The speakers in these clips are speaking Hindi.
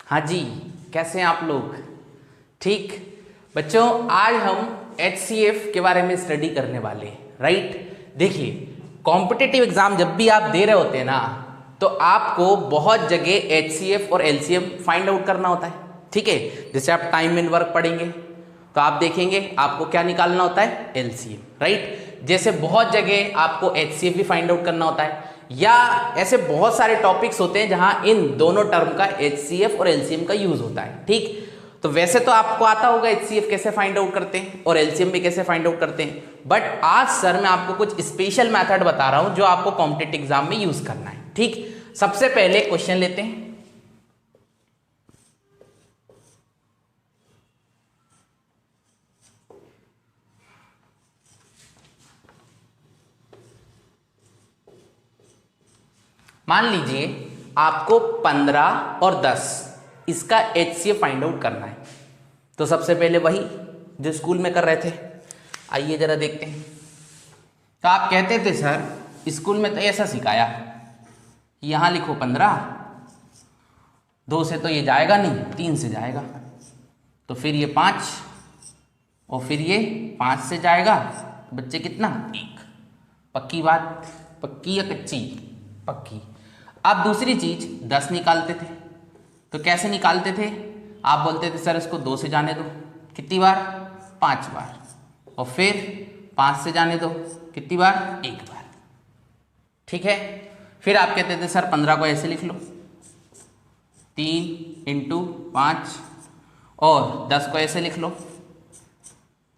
हाँ जी, कैसे हैं आप लोग? ठीक बच्चों, आज हम HCF के बारे में स्टडी करने वाले हैं, राइट। देखिए, कॉम्पिटिटिव एग्जाम जब भी आप दे रहे होते हैं ना, तो आपको बहुत जगह HCF और LCM फाइंड आउट करना होता है, ठीक है। जैसे आप टाइम इन वर्क पढ़ेंगे तो आप देखेंगे आपको क्या निकालना होता है, LCM, राइट। जैसे बहुत जगह आपको HCF भी फाइंड आउट करना होता है, या ऐसे बहुत सारे टॉपिक्स होते हैं जहां इन दोनों टर्म का HCF और LCM का यूज होता है, ठीक। तो वैसे तो आपको आता होगा HCF कैसे फाइंड आउट करते हैं और LCM भी कैसे फाइंड आउट करते हैं, बट आज सर मैं आपको कुछ स्पेशल मेथड बता रहा हूं जो आपको कॉम्पिटिटिव एग्जाम में यूज करना है, ठीक। सबसे पहले क्वेश्चन लेते हैं। मान लीजिए आपको 15 और 10 इसका HCF फाइंड आउट करना है। तो सबसे पहले वही जो स्कूल में कर रहे थे, आइए जरा देखते हैं। तो आप कहते थे सर स्कूल में तो ऐसा सिखाया, यहां लिखो 15, 2 से तो ये जाएगा नहीं, 3 से जाएगा, तो फिर ये 5 और फिर ये 5 से जाएगा, तो बच्चे कितना, 1। पक्की बात? पक्की या कच्ची? पक्की। अब दूसरी चीज 10 निकालते थे, तो कैसे निकालते थे? आप बोलते थे सर इसको 2 से जाने दो, कितनी बार, 5 बार, और फिर 5 से जाने दो, कितनी बार, 1 बार, ठीक है। फिर आप कहते थे सर 15 को ऐसे लिख लो, 3 × 5, और 10 को ऐसे लिख लो,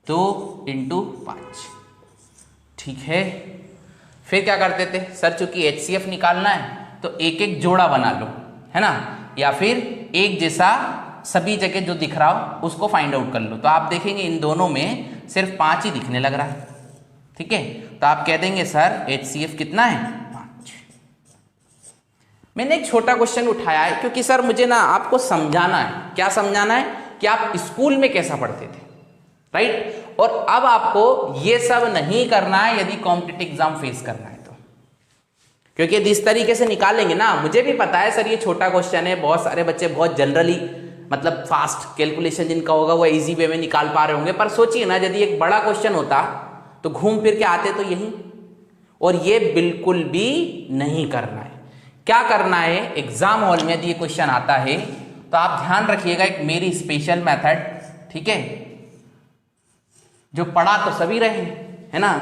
2 × 5, ठीक है। फिर क्या करते थे सर, चूंकि HCF निकालना है तो एक एक जोड़ा बना लो, है ना, या फिर एक जैसा सभी जगह जो दिख रहा हो उसको फाइंड आउट कर लो। तो आप देखेंगे इन दोनों में सिर्फ 5 ही दिखने लग रहा है, ठीक है। तो आप कह देंगे सर HCF कितना है, 5। मैंने एक छोटा क्वेश्चन उठाया है क्योंकि सर मुझे ना आपको समझाना है। क्या समझाना है? कि आप स्कूल में कैसा पढ़ते थे, राइट। और अब आपको ये सब नहीं करना है यदि कॉम्पिटिटिव एग्जाम फेस करना है तो, क्योंकि यदि इस तरीके से निकालेंगे ना, मुझे भी पता है सर ये छोटा क्वेश्चन है, बहुत सारे बच्चे बहुत जनरली मतलब फास्ट कैलकुलेशन जिनका होगा वो इजी वे में निकाल पा रहे होंगे, पर सोचिए ना यदि एक बड़ा क्वेश्चन होता तो घूम फिर के आते तो यही। और ये बिल्कुल भी नहीं करना है। क्या करना है, एग्जाम हॉल में यदि ये क्वेश्चन आता है तो आप ध्यान रखिएगा, एक मेरी स्पेशल मेथड, ठीक है, जो पढ़ा तो सभी रहे हैं, है ना,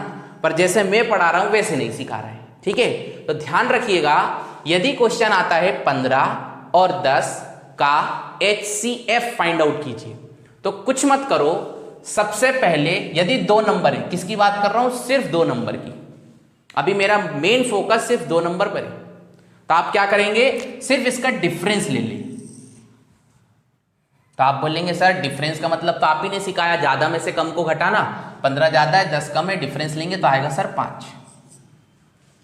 पर जैसे मैं पढ़ा रहा हूं वैसे नहीं सिखा रहे हैं, ठीक है। तो ध्यान रखिएगा, यदि क्वेश्चन आता है 15 और 10 का HCF फाइंड आउट कीजिए, तो कुछ मत करो। सबसे पहले यदि 2 नंबर है, किसकी बात कर रहा हूं, सिर्फ 2 नंबर की, अभी मेरा मेन फोकस सिर्फ 2 नंबर पर है, तो आप क्या करेंगे, सिर्फ इसका डिफरेंस ले लें। तो आप बोलेंगे सर डिफरेंस का मतलब तो आप ही ने सिखाया, ज्यादा में से कम को घटाना, 15 ज्यादा है 10 कम है, डिफरेंस लेंगे तो आएगा सर 5।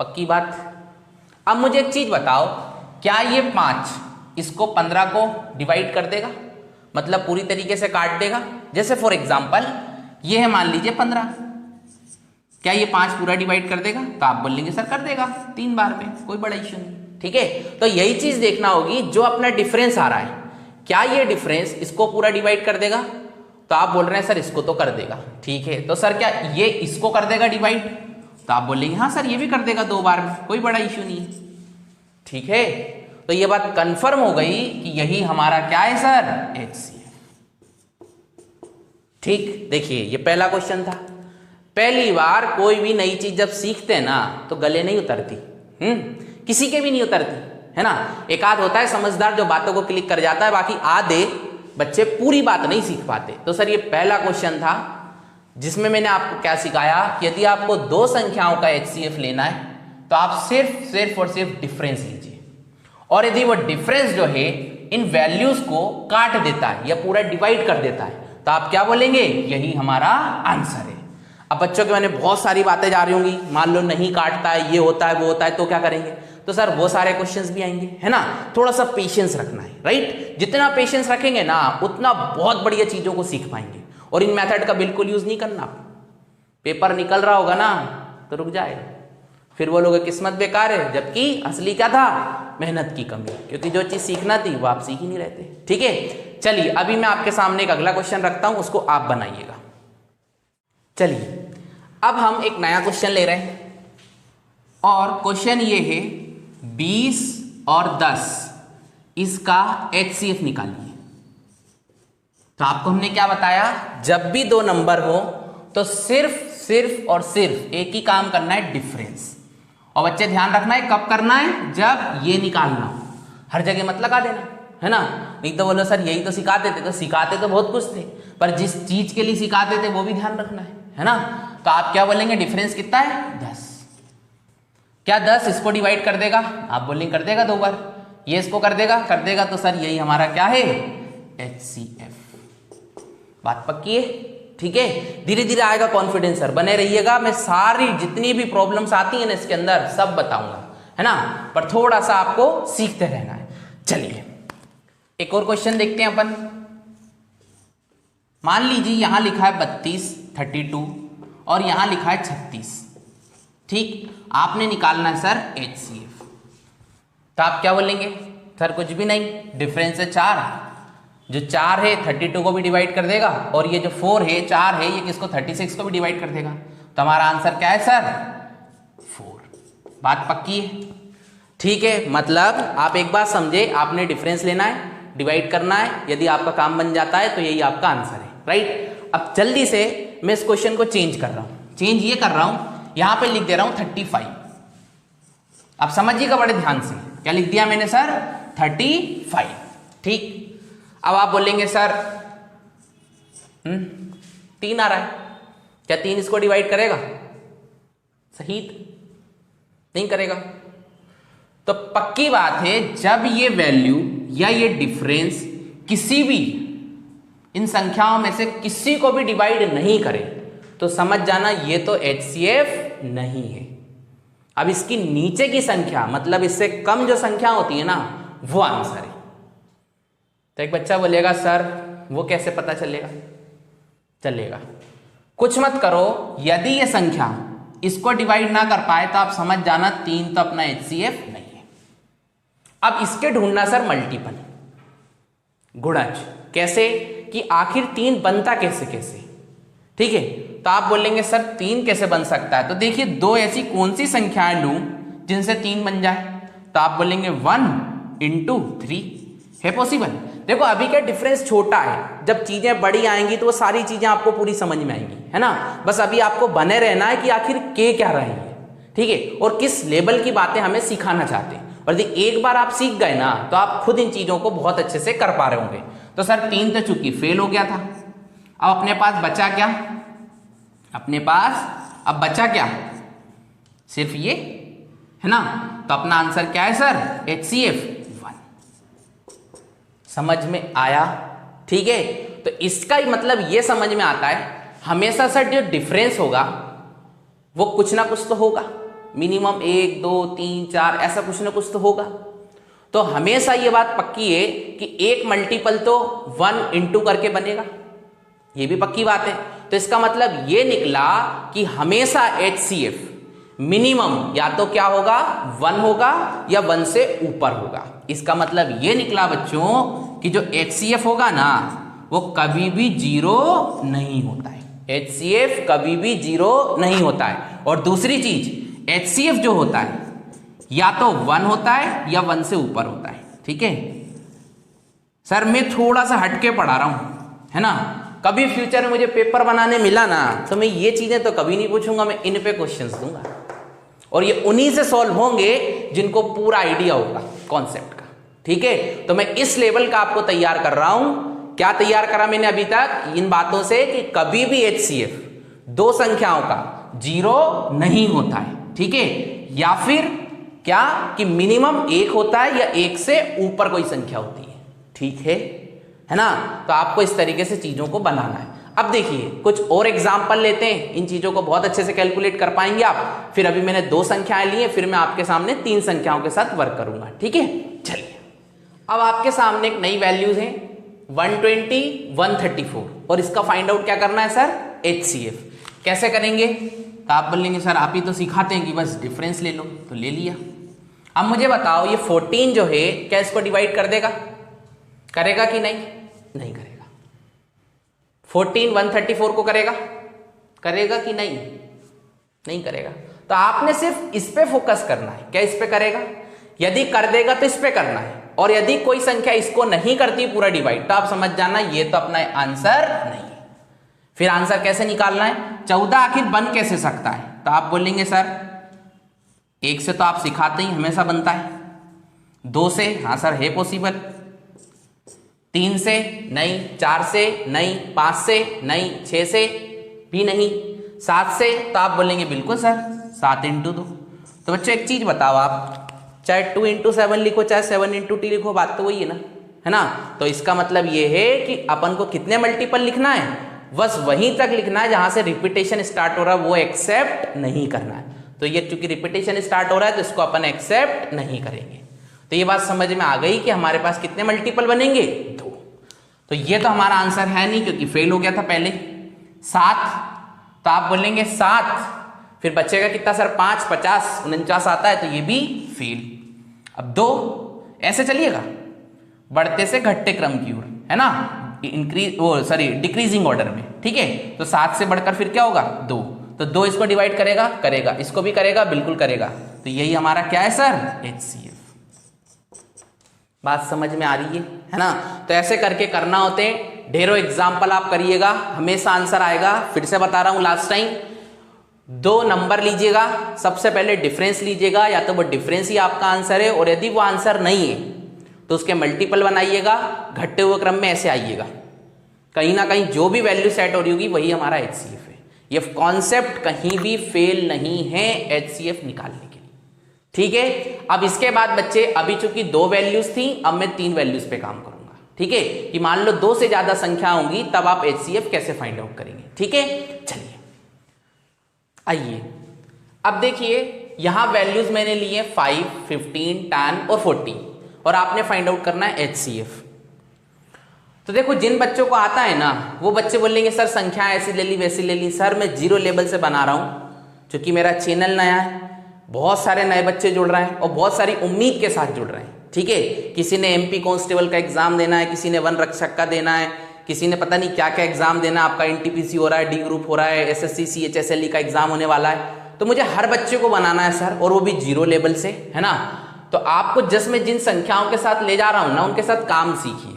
पक्की बात? अब मुझे एक चीज बताओ, क्या ये 5 इसको 15 को डिवाइड कर देगा, मतलब पूरी तरीके से काट देगा? जैसे फॉर एग्जाम्पल ये है, मान लीजिए 15, क्या ये 5 पूरा डिवाइड कर देगा? तो आप बोलेंगे सर कर देगा 3 बार में, कोई बड़ा इश्यू नहीं, ठीक है। तो यही चीज देखना होगी, जो अपना डिफरेंस आ रहा है, क्या ये डिफरेंस इसको पूरा डिवाइड कर देगा? तो आप बोल रहे हैं सर इसको तो कर देगा, ठीक है। तो सर क्या ये इसको कर देगा डिवाइड? तो आप बोलेंगे हाँ सर ये भी कर देगा 2 बार में, कोई बड़ा इश्यू नहीं है, ठीक है। तो ये बात कंफर्म हो गई कि यही हमारा क्या है सर, HCF, ठीक। देखिए ये पहला क्वेश्चन था। पहली बार कोई भी नई चीज जब सीखते हैं ना तो गले नहीं उतरती, किसी के भी नहीं उतरती, है ना। एक आध होता है समझदार जो बातों को क्लिक कर जाता है, बाकी आधे बच्चे पूरी बात नहीं सीख पाते। तो सर ये पहला क्वेश्चन था जिसमें मैंने आपको क्या सिखाया कि यदि आपको 2 संख्याओं का HCF लेना है तो आप सिर्फ और सिर्फ डिफरेंस लीजिए, और यदि वो डिफरेंस जो है इन वैल्यूज को काट देता है या पूरा डिवाइड कर देता है तो आप क्या बोलेंगे, यही हमारा आंसर है। अब बच्चों के मैंने बहुत सारी बातें जा रही होंगी, मान लो नहीं काटता है, ये होता है वो होता है, तो क्या करेंगे? तो सर वो सारे क्वेश्चंस भी आएंगे, है ना। थोड़ा सा पेशेंस रखना है, राइट। जितना पेशेंस रखेंगे ना उतना बहुत बढ़िया चीजों को सीख पाएंगे। और इन मेथड का बिल्कुल यूज नहीं करना। पेपर निकल रहा होगा ना तो रुक जाएगा, फिर बोलोगे किस्मत बेकार है, जबकि असली क्या था, मेहनत की कमी, क्योंकि जो चीज सीखना थी वो आप सीख ही नहीं रहते। ठीक है, चलिए अभी मैं आपके सामने एक अगला क्वेश्चन रखता हूं, उसको आप बनाइएगा। चलिए अब हम एक नया क्वेश्चन ले रहे हैं और क्वेश्चन ये है 20 और 10 इसका HCF निकालिए। तो आपको हमने क्या बताया, जब भी दो नंबर हो तो सिर्फ और सिर्फ एक ही काम करना है, डिफरेंस। और बच्चे ध्यान रखना है कब करना है, जब ये निकालना हो। हर जगह मत लगा देना, है ना। नहीं तो बोलो सर यही तो सिखाते थे, तो सिखाते तो बहुत कुछ थे, पर जिस चीज के लिए सिखाते थे वो भी ध्यान रखना है ना। तो आप क्या बोलेंगे, डिफरेंस कितना है 10। क्या 10 इसको डिवाइड कर देगा, आप बोलेंगे कर देगा 2 बार। ये इसको कर देगा तो सर यही हमारा क्या है, HCF। बात पक्की है, ठीक है। धीरे धीरे आएगा कॉन्फिडेंस सर, बने रहिएगा। मैं सारी जितनी भी प्रॉब्लम्स आती है ना इसके अंदर सब बताऊंगा, है ना, पर थोड़ा सा आपको सीखते रहना है। चलिए एक और क्वेश्चन देखते हैं अपन। मान लीजिए यहां लिखा है 32, 32 और यहां लिखा है 36। ठीक, आपने निकालना है सर HCF। तो आप क्या बोलेंगे, सर कुछ भी नहीं, डिफरेंस है 4, जो 4 है 32 को भी डिवाइड कर देगा, और ये जो 4 है 4 है ये किसको, 36 को भी डिवाइड कर देगा। तो हमारा आंसर क्या है सर, 4। बात पक्की है, ठीक है। मतलब आप एक बात समझे, आपने डिफरेंस लेना है, डिवाइड करना है, यदि आपका काम बन जाता है तो यही आपका आंसर है, राइट। अब जल्दी से मैं इस क्वेश्चन को चेंज कर रहा हूं, चेंज ये कर रहा हूं, यहां पे लिख दे रहा हूं 35। आप समझिएगा बड़े ध्यान से, क्या लिख दिया मैंने सर, 35। ठीक, अब आप बोलेंगे सर 3 आ रहा है, क्या 3 इसको डिवाइड करेगा, सही नहीं करेगा। तो पक्की बात है, जब ये वैल्यू या ये डिफरेंस किसी भी इन संख्याओं में से किसी को भी डिवाइड नहीं करे तो समझ जाना ये तो HCF नहीं है। अब इसकी नीचे की संख्या, मतलब इससे कम जो संख्या होती है ना, वो आंसर है। तो एक बच्चा बोलेगा सर वो कैसे पता चलेगा, कुछ मत करो, यदि ये संख्या इसको डिवाइड ना कर पाए तो आप समझ जाना 3 तो अपना HCF नहीं है। अब इसके ढूंढना सर मल्टीपल, गुणज, कैसे कि आखिर 3 बनता कैसे, ठीक है। तो आप बोलेंगे सर 3 कैसे बन सकता है, तो देखिए 2 ऐसी कौन सी संख्याएं लूं जिनसे 3 बन जाए। तो आप बोलेंगे 1 × 3 है पॉसिबल। देखो अभी क्या डिफरेंस छोटा है, जब चीजें बड़ी आएंगी तो वो सारी चीजें आपको पूरी समझ में आएंगी, है ना। बस अभी आपको बने रहना है कि आखिर के क्या रही है, ठीक है, और किस लेवल की बातें हमें सिखाना चाहते हैं। और यदि एक बार आप सीख गए ना तो आप खुद इन चीजों को बहुत अच्छे से कर पा रहे होंगे। तो सर 3 तो चूंकि फेल हो गया था, अब अपने पास बचा क्या, अब बचा क्या, सिर्फ ये, है ना। तो अपना आंसर क्या है सर, HCF 1। समझ में आया, ठीक है। तो इसका ही मतलब ये समझ में आता है, हमेशा सर जो डिफरेंस होगा वो कुछ ना कुछ तो होगा, मिनिमम 1 2 3 4 ऐसा कुछ ना कुछ तो होगा। तो हमेशा ये बात पक्की है कि एक मल्टीपल तो 1 × करके बनेगा, ये भी पक्की बात है। तो इसका मतलब ये निकला कि हमेशा HCF मिनिमम या तो क्या होगा, 1 होगा या 1 से ऊपर होगा। इसका मतलब ये निकला बच्चों कि जो HCF होगा ना वो कभी भी 0 नहीं होता है, HCF कभी भी 0 नहीं होता है। और दूसरी चीज, HCF जो होता है या तो 1 होता है या 1 से ऊपर होता है, ठीक है। सर मैं थोड़ा सा हटके पढ़ा रहा हूं, है ना। कभी फ्यूचर में मुझे पेपर बनाने मिला ना तो मैं ये चीजें तो कभी नहीं पूछूंगा, मैं इन पे क्वेश्चंस दूंगा और ये उन्हीं से सॉल्व होंगे जिनको पूरा आइडिया होगा कॉन्सेप्ट का, ठीक है। तो मैं इस लेवल का आपको तैयार कर रहा हूं। क्या तैयार करा मैंने अभी तक, इन बातों से कि कभी भी HCF 2 संख्याओं का 0 नहीं होता है, ठीक है। या फिर क्या कि मिनिमम 1 होता है या 1 से ऊपर कोई संख्या होती है, ठीक है ना। तो आपको इस तरीके से चीजों को बनाना है। अब देखिए कुछ और एग्जाम्पल लेते हैं, इन चीजों को बहुत अच्छे से कैलकुलेट कर पाएंगे आप। फिर अभी मैंने 2 संख्याएं ली हैं, फिर मैं आपके सामने 3 संख्याओं के साथ वर्क करूंगा, ठीक है। चलिए अब आपके सामने एक नई वैल्यूज हैं 120 134 और इसका फाइंड आउट क्या करना है सर, HCF। कैसे करेंगे, तो आप बोलेंगे सर आप ही तो सिखाते हैं कि बस डिफरेंस ले लो, तो ले लिया। अब मुझे बताओ ये 14 जो है क्या इसको डिवाइड कर देगा, करेगा कि नहीं? नहीं करेगा। 14 134 को करेगा, करेगा कि नहीं? नहीं करेगा। तो आपने सिर्फ इस पे फोकस करना है। क्या इस पे करेगा? यदि कर देगा तो इस पे करना है, और यदि कोई संख्या इसको नहीं करती पूरा डिवाइड तो आप समझ जाना ये तो अपना आंसर नहीं है। फिर आंसर कैसे निकालना है? 14 आखिर बन कैसे सकता है? तो आप बोलेंगे सर 1 से तो आप सिखाते ही हमेशा बनता है, 2 से हाँ सर है पॉसिबल, 3 से नहीं, 4 से नहीं, 5 से नहीं, 6 से भी नहीं, 7 से तो आप बोलेंगे बिल्कुल सर 7 × 2। तो बच्चों एक चीज बताओ, आप चाहे 2 × 7 लिखो चाहे 7 × t लिखो, बात तो वही है ना, है ना? तो इसका मतलब ये है कि अपन को कितने मल्टीपल लिखना है, बस वहीं तक लिखना है जहां से रिपीटेशन स्टार्ट हो रहा है वो एक्सेप्ट नहीं करना है। तो ये चूंकि रिपीटेशन स्टार्ट हो रहा है तो इसको अपन एक्सेप्ट नहीं करेंगे। तो ये बात समझ में आ गई कि हमारे पास कितने मल्टीपल बनेंगे? 2। तो ये तो हमारा आंसर है नहीं क्योंकि फेल हो गया था पहले। 7 तो आप बोलेंगे 7, फिर बचेगा कितना सर? 5 50 49 आता है, तो ये भी फेल। अब 2 ऐसे चलिएगा बढ़ते से घटते क्रम की ओर, है ना, डिक्रीजिंग ऑर्डर में, ठीक है। तो 7 से बढ़कर फिर क्या होगा? 2। तो 2 इसको डिवाइड करेगा, करेगा, इसको भी करेगा, बिल्कुल करेगा। तो यही हमारा क्या है सर? HCF। बात समझ में आ रही है ना? तो ऐसे करके करना होते हैं, ढेरों एग्जाम्पल आप करिएगा, हमेशा आंसर आएगा। फिर से बता रहा हूं लास्ट टाइम, 2 नंबर लीजिएगा, सबसे पहले डिफरेंस लीजिएगा, या तो वो डिफरेंस ही आपका आंसर है, और यदि वो आंसर नहीं है तो उसके मल्टीपल बनाइएगा, घटते हुए क्रम में ऐसे आइएगा, कहीं ना कहीं जो भी वैल्यू सेट हो रही होगी वही हमारा HCF है। ये कॉन्सेप्ट कहीं भी फेल नहीं है HCF निकालने के लिए, ठीक है। अब इसके बाद बच्चे, अभी चूंकि 2 वैल्यूज थी, अब मैं 3 वैल्यूज पे काम करूंगा, ठीक है, कि मान लो 2 से ज्यादा संख्या होंगी तब आप HCF कैसे फाइंड आउट करेंगे, ठीक है। चलिए आइए अब देखिए, यहां वैल्यूज मैंने लिए 5 15 10 और 40, और आपने फाइंड आउट करना है HCF। तो देखो जिन बच्चों को आता है ना वो बच्चे बोलेंगे सर संख्या ऐसी ले ली वैसी ले ली। सर मैं 0 लेवल से बना रहा हूं क्योंकि मेरा चैनल नया है, बहुत सारे नए बच्चे जुड़ रहे हैं और बहुत सारी उम्मीद के साथ जुड़ रहे हैं, ठीक है। किसी ने MP कांस्टेबल का एग्जाम देना है, किसी ने वन रक्षक का देना है, किसी ने पता नहीं क्या क्या एग्जाम देना है, आपका NTPC हो रहा है, D ग्रुप हो रहा है, SSC CHSLE का एग्जाम होने वाला है। तो मुझे हर बच्चे को बनाना है सर, और वो भी 0 लेवल से, है ना। तो आपको जस्ट मैं जिन संख्याओं के साथ ले जा रहा हूं ना उनके साथ काम सीखिए,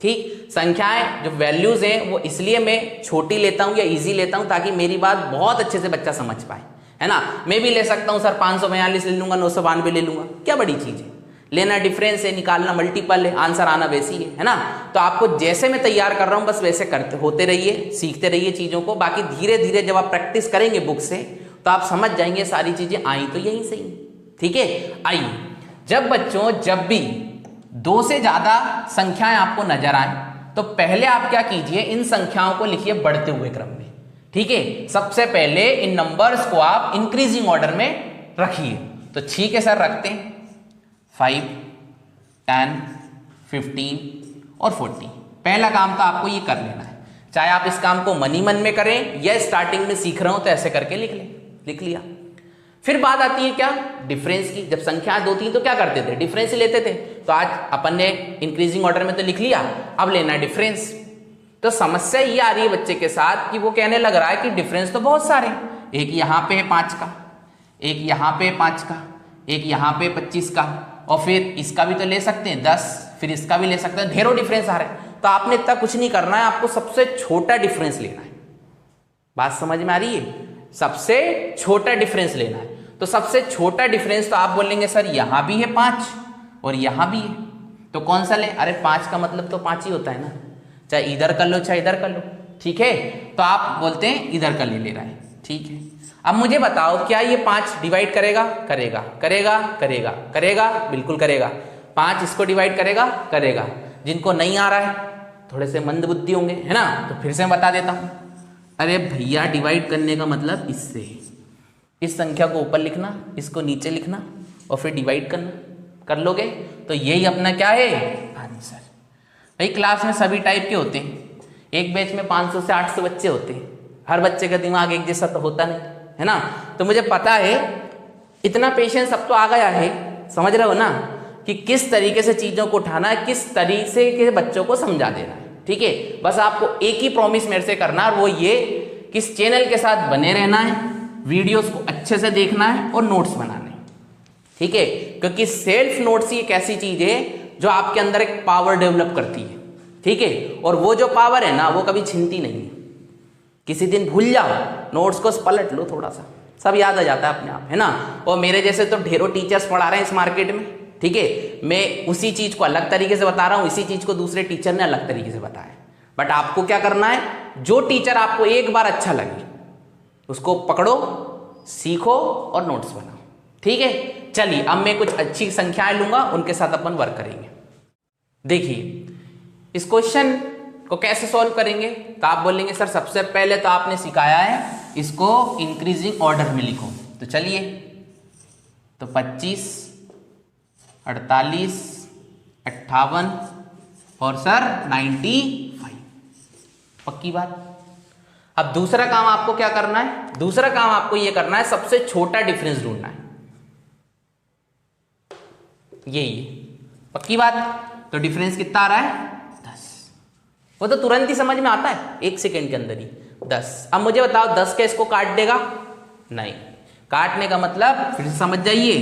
ठीक। संख्याएं जो वैल्यूज हैं वो इसलिए मैं छोटी लेता हूं या इजी लेता हूं ताकि मेरी बात बहुत अच्छे से बच्चा समझ पाए, है ना। मैं भी ले सकता हूं सर 542 ले लूंगा, 992 ले लूंगा, क्या बड़ी चीज है, लेना डिफरेंस है, निकालना मल्टीपल है, आंसर आना वैसी है ना। तो आपको जैसे मैं तैयार कर रहा हूं बस वैसे करते होते रहिए, सीखते रहिए चीजों को। बाकी धीरे धीरे जब आप प्रैक्टिस करेंगे बुक से तो आप समझ जाएंगे सारी चीजें आई तो यही सही, ठीक है। आइए, जब बच्चों जब भी 2 से ज्यादा संख्याएं आपको नजर आए तो पहले आप क्या कीजिए, इन संख्याओं को लिखिए बढ़ते हुए क्रम में, ठीक है। सबसे पहले इन नंबर्स को आप इंक्रीजिंग ऑर्डर में रखिए। तो ठीक है सर रखते हैं, 5 10 15 और 40। पहला काम तो आपको ये कर लेना है, चाहे आप इस काम को मन ही मन में करें या स्टार्टिंग में सीख रहे हो तो ऐसे करके लिख लिया। फिर बात आती है क्या, डिफरेंस की। जब संख्याएं 2 3 तो क्या करते थे, डिफरेंस ही लेते थे। तो आज अपन ने इंक्रीजिंग ऑर्डर में तो लिख लिया, अब लेना है डिफरेंस। तो समस्या ये आ रही है बच्चे के साथ कि वो कहने लग रहा है कि डिफरेंस तो बहुत सारे, एक यहाँ पे है 5 का, एक यहाँ पे 5 का, एक यहाँ पे 25 का, और फिर इसका भी तो ले सकते हैं 10, फिर इसका भी ले सकते हैं, ढेरों डिफरेंस आ रहे हैं। तो आपने इतना कुछ नहीं करना है, आपको सबसे छोटा डिफरेंस लेना है। बात समझ में आ रही है, सबसे छोटा डिफरेंस लेना है। तो सबसे छोटा डिफरेंस तो आप बोलेंगे सर यहां भी है 5 और यहां भी है, तो कौन सा ले? अरे 5 का मतलब तो 5 ही होता है ना, चाहे इधर कर लो चाहे इधर कर लो, ठीक है। तो आप बोलते हैं इधर का ले रहा है, ठीक है। अब मुझे बताओ क्या ये 5 डिवाइड करेगा? करेगा, करेगा, करेगा, करेगा, बिल्कुल करेगा। 5 इसको डिवाइड करेगा, करेगा। जिनको नहीं आ रहा है थोड़े से मंद बुद्धि होंगे, है ना, तो फिर से मैं बता देता हूं। अरे भैया डिवाइड करने का मतलब इससे, इस संख्या को ऊपर लिखना, इसको नीचे लिखना और फिर डिवाइड करना, कर लोगे तो यही अपना क्या है आंसर। भाई क्लास में सभी टाइप के होते हैं, एक बैच में 500 से 800 बच्चे होते हैं, हर बच्चे का दिमाग एक जैसा तो होता नहीं, है ना। तो मुझे पता है इतना पेशेंस अब तो आ गया है, समझ रहे हो ना, कि किस तरीके से चीज़ों को उठाना है, किस तरीके के बच्चों को समझा देना है। ठीक है, बस आपको एक ही प्रॉमिस मेरे से करना है, और वो ये कि इस चैनल के साथ बने रहना है, वीडियोस को अच्छे से देखना है और नोट्स बनाने हैं। ठीक है, क्योंकि सेल्फ नोट्स ही एक ऐसी चीज है जो आपके अंदर एक पावर डेवलप करती है। ठीक है, और वो जो पावर है ना वो कभी छिनती नहीं है। किसी दिन भूल जाओ, नोट्स को पलट लो थोड़ा सा, सब याद आ जाता है अपने आप, है ना। और मेरे जैसे तो ढेरों टीचर्स पढ़ा रहे हैं इस मार्केट में। ठीक है, मैं उसी चीज को अलग तरीके से बता रहा हूं, इसी चीज को दूसरे टीचर ने अलग तरीके से बताया। बट आपको क्या करना है, जो टीचर आपको एक बार अच्छा लगे उसको पकड़ो, सीखो और नोट्स बनाओ। ठीक है, चलिए अब मैं कुछ अच्छी संख्याएं लूंगा, उनके साथ अपन वर्क करेंगे। देखिए इस क्वेश्चन को कैसे सॉल्व करेंगे, तो आप बोलेंगे सर सबसे पहले तो आपने सिखाया है इसको इंक्रीजिंग ऑर्डर में लिखो। तो चलिए, तो 25, 48, 58 और सर 95, पक्की बात। अब दूसरा काम आपको क्या करना है, दूसरा काम आपको यह करना है सबसे छोटा डिफरेंस ढूंढना है, यही पक्की बात। तो डिफरेंस कितना आ रहा है, 10। वो तो तुरंत ही समझ में आता है, 1 सेकेंड के अंदर ही 10। अब मुझे बताओ 10 का इसको काट देगा, नहीं। काटने का मतलब फिर से समझ जाइए,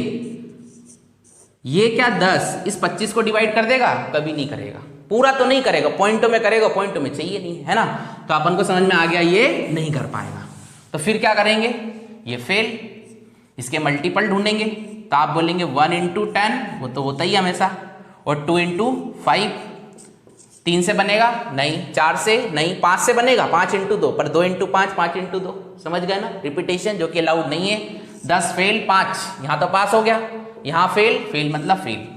ये क्या 10 इस 25 को डिवाइड कर देगा, कभी नहीं करेगा। पूरा तो नहीं करेगा, पॉइंटों में करेगा, पॉइंटों में चाहिए नहीं, है ना। तो अपन को समझ में आ गया ये नहीं कर पाएगा। तो फिर क्या करेंगे, ये फेल, इसके मल्टीपल ढूंढेंगे। तो आप बोलेंगे 1 × 10, वो तो होता ही हमेशा, और 2 × 5, 3 से बनेगा नहीं, 4 से नहीं, 5 से बनेगा, 5 × 2, पर 2 × 5, 5 × 2, समझ गए ना, रिपीटेशन जो कि अलाउड नहीं है। 10 फेल 5, यहाँ तो पास हो गया, यहाँ फेल, फेल मतलब फेल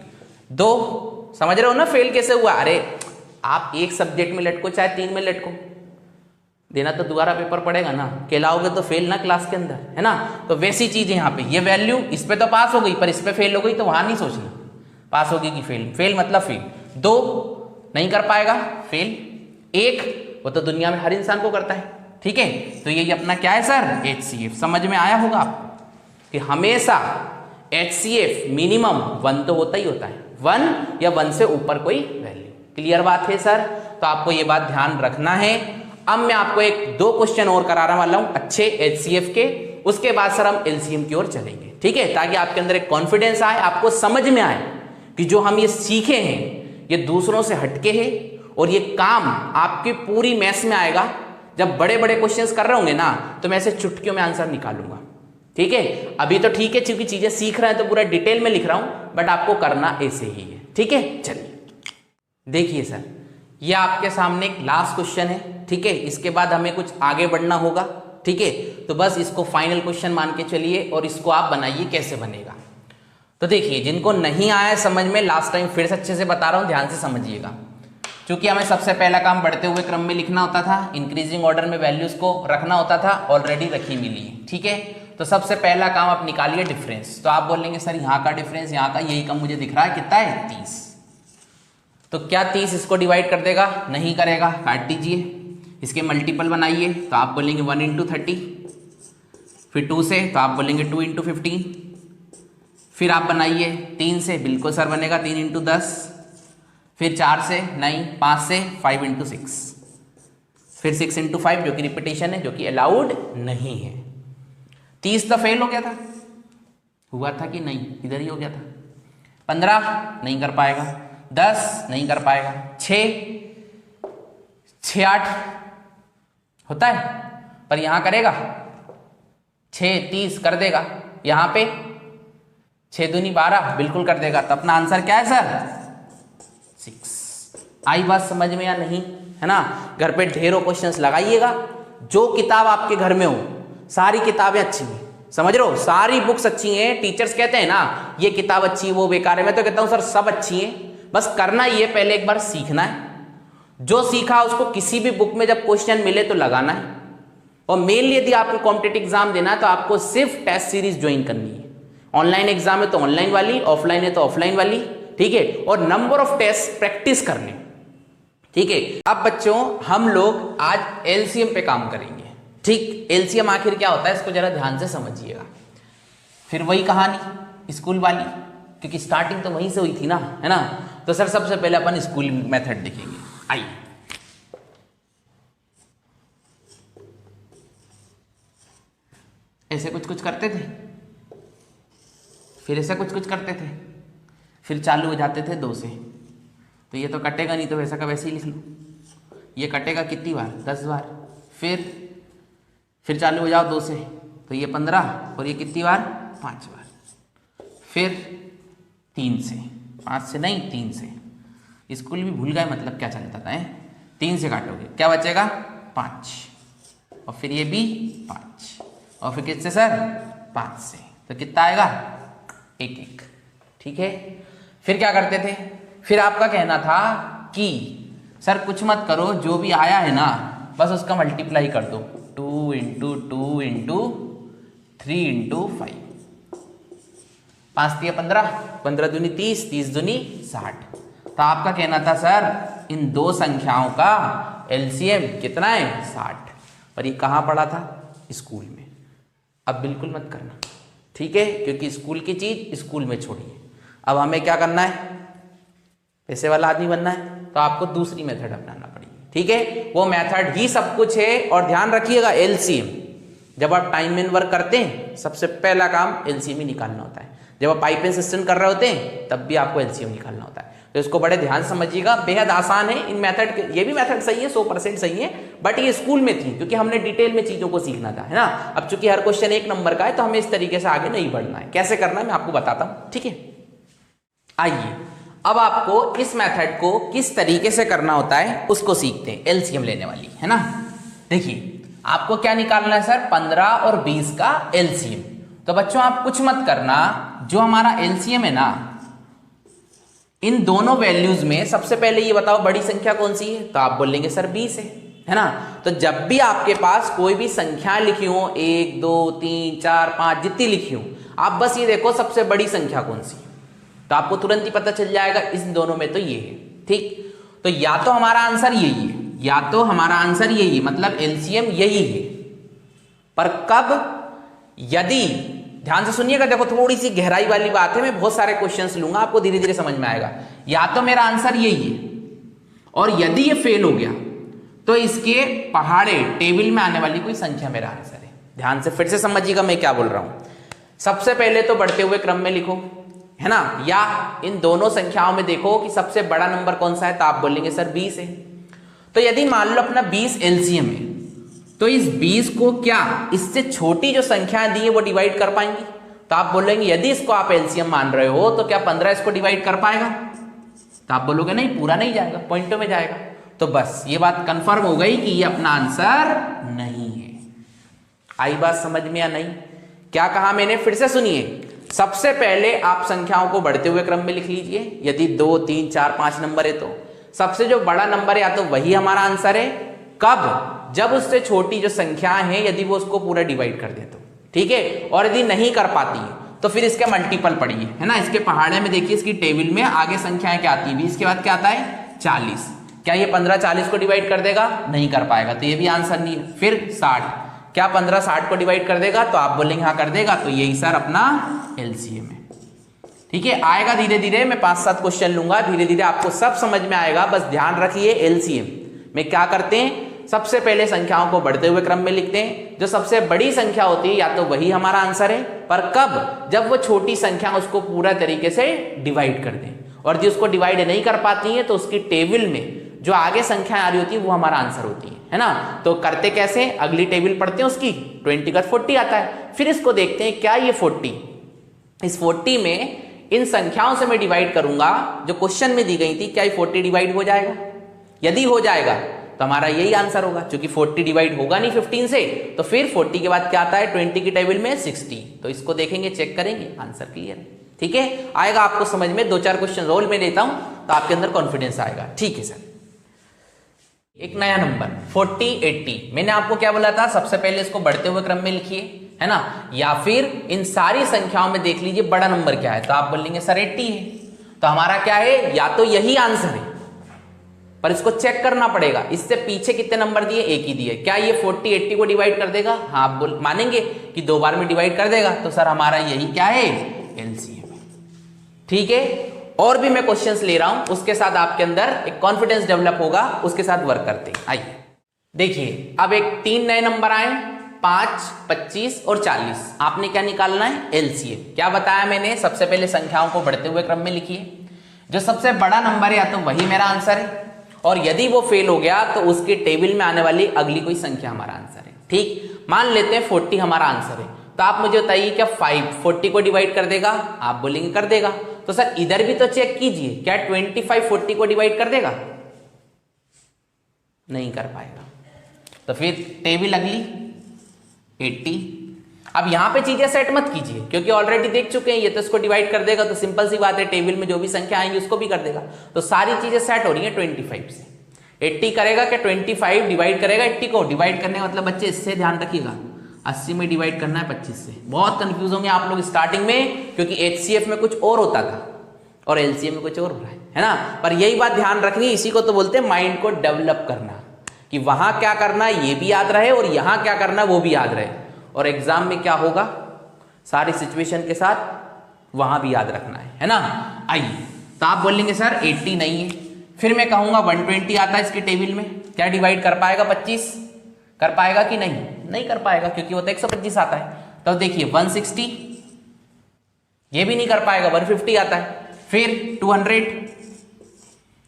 2, समझ रहे हो ना फेल कैसे हुआ। अरे आप एक सब्जेक्ट में लटको चाहे 3 में लटको, देना तो दोबारा पेपर पड़ेगा ना, कहलाओगे तो फेल ना क्लास के अंदर, है ना। तो वैसी चीज है यहाँ पे, ये वैल्यू इस पे तो पास हो गई पर इस पे फेल हो गई, तो वहां नहीं सोचना पास होगी कि फेल, फेल मतलब फेल। 2 नहीं कर पाएगा, फेल। 1 वो तो दुनिया में हर इंसान को करता है। ठीक है, तो ये अपना क्या है सर, HCF। समझ में आया होगा आपको कि हमेशा HCF मिनिमम 1 तो होता ही होता है, 1 या 1 से ऊपर कोई वैल्यू। क्लियर बात है सर, तो आपको ये बात ध्यान रखना है। अब मैं आपको 1-2 क्वेश्चन और कराने वाला हूं अच्छे HCF के, उसके बाद सर हम LCM की ओर चलेंगे। ठीक है, ताकि आपके अंदर एक कॉन्फिडेंस आए, आपको समझ में आए कि जो हम ये सीखे हैं ये दूसरों से हटके है, और ये काम आपकी पूरी मैथ्स में आएगा। जब बड़े बड़े क्वेश्चंस कर रहे होंगे ना, तो मैं ऐसे चुटकियों में आंसर निकालूंगा। ठीक है, अभी तो ठीक है क्योंकि चीजें सीख रहे हैं तो पूरा डिटेल में लिख रहा हूं, बट आपको करना ऐसे ही है। ठीक है, चलिए देखिए सर, ये आपके सामने एक लास्ट क्वेश्चन है। ठीक है, इसके बाद हमें कुछ आगे बढ़ना होगा। ठीक है, तो बस इसको फाइनल क्वेश्चन मान के चलिए और इसको आप बनाइए कैसे बनेगा। तो देखिए, जिनको नहीं आया समझ में, लास्ट टाइम फिर से अच्छे से बता रहा हूं, ध्यान से समझिएगा। क्योंकि हमें सबसे पहला काम बढ़ते हुए क्रम में लिखना होता था, इंक्रीजिंग ऑर्डर में वैल्यूज को रखना होता था, ऑलरेडी रखी मिली है। ठीक है, तो सबसे पहला काम आप निकालिए डिफरेंस। तो आप बोलेंगे सर यहाँ का डिफरेंस यहाँ का यही कम मुझे दिख रहा है, कितना है 30। तो क्या 30 इसको डिवाइड कर देगा, नहीं करेगा, काट दीजिए। इसके मल्टीपल बनाइए, तो आप बोलेंगे 1 × 30, फिर 2 से, तो आप बोलेंगे 2 × 15, फिर आप बनाइए 3 से, बिल्कुल सर बनेगा 3 × 10, फिर 4 से नहीं, 5 से 5 × 6, फिर 6 × 5 जो कि रिपीटेशन है, जो कि अलाउड नहीं है। 30 तो फेल हो गया था, हुआ था कि नहीं, इधर ही हो गया था। 15 नहीं कर पाएगा, 10 नहीं कर पाएगा, 6 8 होता है पर यहां करेगा, 6 30 कर देगा, यहां पे 6 दूनी 12 बिल्कुल कर देगा। तो अपना आंसर क्या है सर, 6। आई बात समझ में या नहीं, है ना। घर पे ढेरों क्वेश्चंस लगाइएगा, जो किताब आपके घर में हो सारी किताबें अच्छी हैं, समझ रहे हो, सारी बुक्स अच्छी हैं। टीचर्स कहते हैं ना ये किताब अच्छी है वो बेकार है, मैं तो कहता हूं सर सब अच्छी हैं, बस करना ये पहले एक बार सीखना है। जो सीखा उसको किसी भी बुक में जब क्वेश्चन मिले तो लगाना है। और मेनली यदि आपको कॉम्पिटिटिव एग्जाम देना है तो आपको सिर्फ टेस्ट सीरीज ज्वाइन करनी है। ऑनलाइन एग्जाम है तो ऑनलाइन वाली, ऑफलाइन है तो ऑफलाइन वाली। ठीक है, और नंबर ऑफ टेस्ट प्रैक्टिस करने। ठीक है, अब बच्चों हम लोग आज LCM पे काम करेंगे। ठीक, एलसीएम आखिर क्या होता है इसको जरा ध्यान से समझिएगा। फिर वही कहानी स्कूल वाली, क्योंकि स्टार्टिंग तो वहीं से हुई थी ना, है ना। तो सर सबसे पहले अपन स्कूल मेथड देखेंगे। आइए, ऐसे कुछ कुछ करते थे, फिर ऐसा कुछ कुछ करते थे, फिर चालू हो जाते थे 2 से। तो ये तो कटेगा नहीं, तो वैसा का वैसे ही लिख लो। ये कटेगा कितनी बार? 10 बार। फिर चालू हो जाओ 2 से, तो ये 15, और ये कितनी बार? 5 बार। फिर 3 से, 5 से नहीं 3 से। स्कूल भी भूल गए मतलब क्या चलता था, 3 से काटोगे क्या बचेगा? 5, और फिर ये भी 5, और फिर किससे सर? 5 से। तो कितना आएगा? 1 1। ठीक है। फिर क्या करते थे? फिर आपका कहना था कि सर कुछ मत करो, जो भी आया है ना बस उसका मल्टीप्लाई कर दो, 2 × 2 × 3 × 5। 5 × 15, 15 दूनी 30, 30 दूनी 60। तो आपका कहना था सर इन 2 संख्याओं का एलसीएम कितना है? 60। और ये कहाँ पढ़ा था? स्कूल में। अब बिल्कुल मत करना, ठीक है, क्योंकि स्कूल की चीज स्कूल में छोड़िए। अब हमें क्या करना है? पैसे वाला आदमी बनना है, तो आपको दूसरी मेथड अपनाना पड़ेगी, ठीक है। वो मेथड ही सब कुछ है। और ध्यान रखिएगा, एलसीएम जब आप टाइम में वर्क करते हैं सबसे पहला काम एलसीएम ही निकालना होता है। जब आप पाइप असिस्टेंट कर रहे होते हैं तब भी आपको एलसीएम निकालना होता है। तो इसको बड़े ध्यान समझिएगा, बेहद आसान है। इन मेथड के ये भी मेथड सही है, 100% सही है, बट ये स्कूल में थी क्योंकि हमने डिटेल में चीजों को सीखना था, है ना। अब चूंकि हर क्वेश्चन 1 नंबर का है तो हमें इस तरीके से आगे नहीं बढ़ना है। कैसे करना है मैं आपको बताता हूं, ठीक है। आइए अब आपको इस मेथड को किस तरीके से करना होता है उसको सीखते हैं, एलसीएम लेने वाली, है ना। देखिए आपको क्या निकालना है सर? 15 और 20 का एलसीएम। तो बच्चों आप कुछ मत करना, जो हमारा एलसीएम है ना, इन दोनों वैल्यूज में सबसे पहले ये बताओ बड़ी संख्या कौन सी है? तो आप बोलेंगे सर 20 है ना। तो जब भी आपके पास कोई भी संख्या लिखी हो, 1 2 3 4 5 जितनी लिखी हो, आप बस ये देखो सबसे बड़ी संख्या कौन सी है, तो आपको तुरंत ही पता चल जाएगा इन दोनों में तो ये है, ठीक। तो या तो हमारा आंसर यही है, या तो हमारा आंसर यही है, मतलब एलसीएम यही है। पर कब? यदि, ध्यान से सुनिएगा, देखो थोड़ी सी गहराई वाली बात है, मैं बहुत सारे क्वेश्चंस लूंगा, आपको धीरे धीरे समझ में आएगा। या तो मेरा आंसर यही है, और यदि ये फेल हो गया तो इसके पहाड़े टेबल में आने वाली कोई संख्या मेरा आंसर है। ध्यान से फिर से समझिएगा मैं क्या बोल रहा हूं। सबसे पहले तो बढ़ते हुए क्रम में लिखो, है ना, या इन दोनों संख्याओं में देखो कि सबसे बड़ा नंबर कौन सा है, तो आप बोलेंगे सर 20 है। तो यदि मान लो अपना 20 एलसीएम है, तो इस 20 को क्या इससे छोटी जो संख्याएं दी है वो डिवाइड कर पाएंगी? तो आप बोलेंगे यदि इसको आप एलसीएम मान रहे हो तो क्या 15 इसको डिवाइड कर पाएगा? तो आप बोलोगे नहीं, पूरा नहीं जाएगा, पॉइंटों में जाएगा। तो बस ये बात कंफर्म हो गई कि ये अपना आंसर नहीं है। आई बात समझ में या नहीं? क्या कहा मैंने? फिर से सुनिए। सबसे पहले आप संख्याओं को बढ़ते हुए क्रम में लिख लीजिए। यदि 2 3 4 5 नंबर है तो सबसे जो बड़ा नंबर है या तो वही हमारा आंसर है। कब? जब उससे छोटी जो संख्या है यदि वो उसको पूरा डिवाइड कर दे तो, ठीक है। और यदि नहीं कर पाती है तो फिर इसके मल्टीपल पढ़िए, है ना। इसके पहाड़े में देखिए, इसकी टेबल में आगे संख्याएं क्या आती है? 20 के बाद क्या आता है? 40। क्या ये 15 40 को डिवाइड कर देगा? नहीं कर पाएगा, तो ये भी आंसर नहीं है। फिर 60, क्या 15 60 को डिवाइड कर देगा? तो आप बोलेंगे हाँ कर देगा, तो यही सर अपना एलसीएम है, ठीक है। आएगा धीरे धीरे, मैं 5-7 क्वेश्चन लूंगा, धीरे धीरे आपको सब समझ में आएगा। बस ध्यान रखिए, एलसीएम में क्या करते हैं? सबसे पहले संख्याओं को बढ़ते हुए क्रम में लिखते हैं। जो सबसे बड़ी संख्या होती है या तो वही हमारा आंसर है, पर कब? जब वो छोटी संख्या उसको पूरा तरीके से डिवाइड कर दें। और जो उसको डिवाइड नहीं कर पाती है तो उसकी टेबल में जो आगे संख्याएं आ रही होती है वो हमारा आंसर होती है ना। तो करते कैसे? अगली टेबल पढ़ते हैं उसकी, 20 का 40 आता है। फिर इसको देखते हैं, क्या ये 40, इस 40 में इन संख्याओं से मैं डिवाइड करूंगा जो क्वेश्चन में दी गई थी, क्या ये 40 डिवाइड हो जाएगा? यदि हो जाएगा तो हमारा यही आंसर होगा, क्योंकि 40 डिवाइड होगा नहीं 15 से, तो फिर 40 के बाद क्या आता है? 20 की टेबल में 60। तो इसको देखेंगे, चेक करेंगे, आंसर क्लियर है, ठीक है। आएगा आपको समझ में। 2-4 क्वेश्चन रोल में लेता हूं तो आपके अंदर कॉन्फिडेंस आएगा, ठीक है सर। एक नया नंबर 40 80, मैंने आपको क्या बोला था? सबसे पहले इसको बढ़ते हुए क्रम में लिखिए, है ना, या फिर इन सारी संख्याओं में देख लीजिए बड़ा नंबर क्या है, तो आप बोलेंगे सर 80 है। तो हमारा क्या है? या तो यही आंसर है, पर इसको चेक करना पड़ेगा, इससे पीछे कितने नंबर दिए, एक ही दिए। क्या ये 40 80 को डिवाइड कर देगा? हाँ, आप मानेंगे कि 2 बार में डिवाइड कर देगा, तो सर हमारा यही क्या है, एलसीएम। ठीक है, और भी मैं क्वेश्चंस ले रहा हूं, उसके साथ आपके अंदर एक कॉन्फिडेंस डेवलप होगा, उसके साथ वर्क करते हैं। आइए देखिए, अब एक 3 नए नंबर आए, 5, 25 और 40। आपने क्या निकालना है, एलसीएम। क्या बताया मैंने, सबसे पहले संख्याओं को बढ़ते हुए क्रम में लिखिए, जो सबसे बड़ा नंबर है या तो वही मेरा आंसर है, और यदि वो फेल हो गया तो उसके टेबल में आने वाली अगली कोई संख्या हमारा आंसर है। ठीक, मान लेते हैं 40 हमारा आंसर है, तो आप मुझे बताइए क्या 5 40 को डिवाइड कर देगा? आप बोलेंगे कर देगा। तो सर इधर भी तो चेक कीजिए, क्या 25 40 को डिवाइड कर देगा? नहीं कर पाएगा। तो फिर टेबल अगली 80। अब यहां पे चीजें सेट मत कीजिए, क्योंकि ऑलरेडी देख चुके हैं, ये तो इसको डिवाइड कर देगा, तो सिंपल सी बात है, टेबल में जो भी संख्या आएंगी उसको भी कर देगा। तो सारी चीजें सेट हो रही है 25 से। 80 करेगा क्या, 25 डिवाइड करेगा 80 को? डिवाइड करने का मतलब बच्चे इससे ध्यान रखिएगा, 80 में डिवाइड करना है 25 से। बहुत कंफ्यूज होंगे आप लोग स्टार्टिंग में, क्योंकि एचसीएफ में कुछ और होता था और एलसीएम में कुछ और हो रहा है ना। पर यही बात ध्यान रखनी, इसी को तो बोलते हैं माइंड को डेवलप करना, कि वहां क्या करना है ये भी याद रहे और यहां क्या करना है वो भी याद रहे, और एग्जाम में क्या होगा सारी सिचुएशन के साथ वहां भी याद रखना है ना। आइए, तो आप बोलेंगे सर 80 नहीं है, फिर मैं कहूंगा 120 आता है इसके टेबल में, क्या डिवाइड कर पाएगा 25? कर पाएगा कि नहीं? नहीं कर पाएगा, क्योंकि वो तो 125 आता है। तो देखिए 160, ये भी नहीं कर पाएगा, 150 आता है, फिर 200,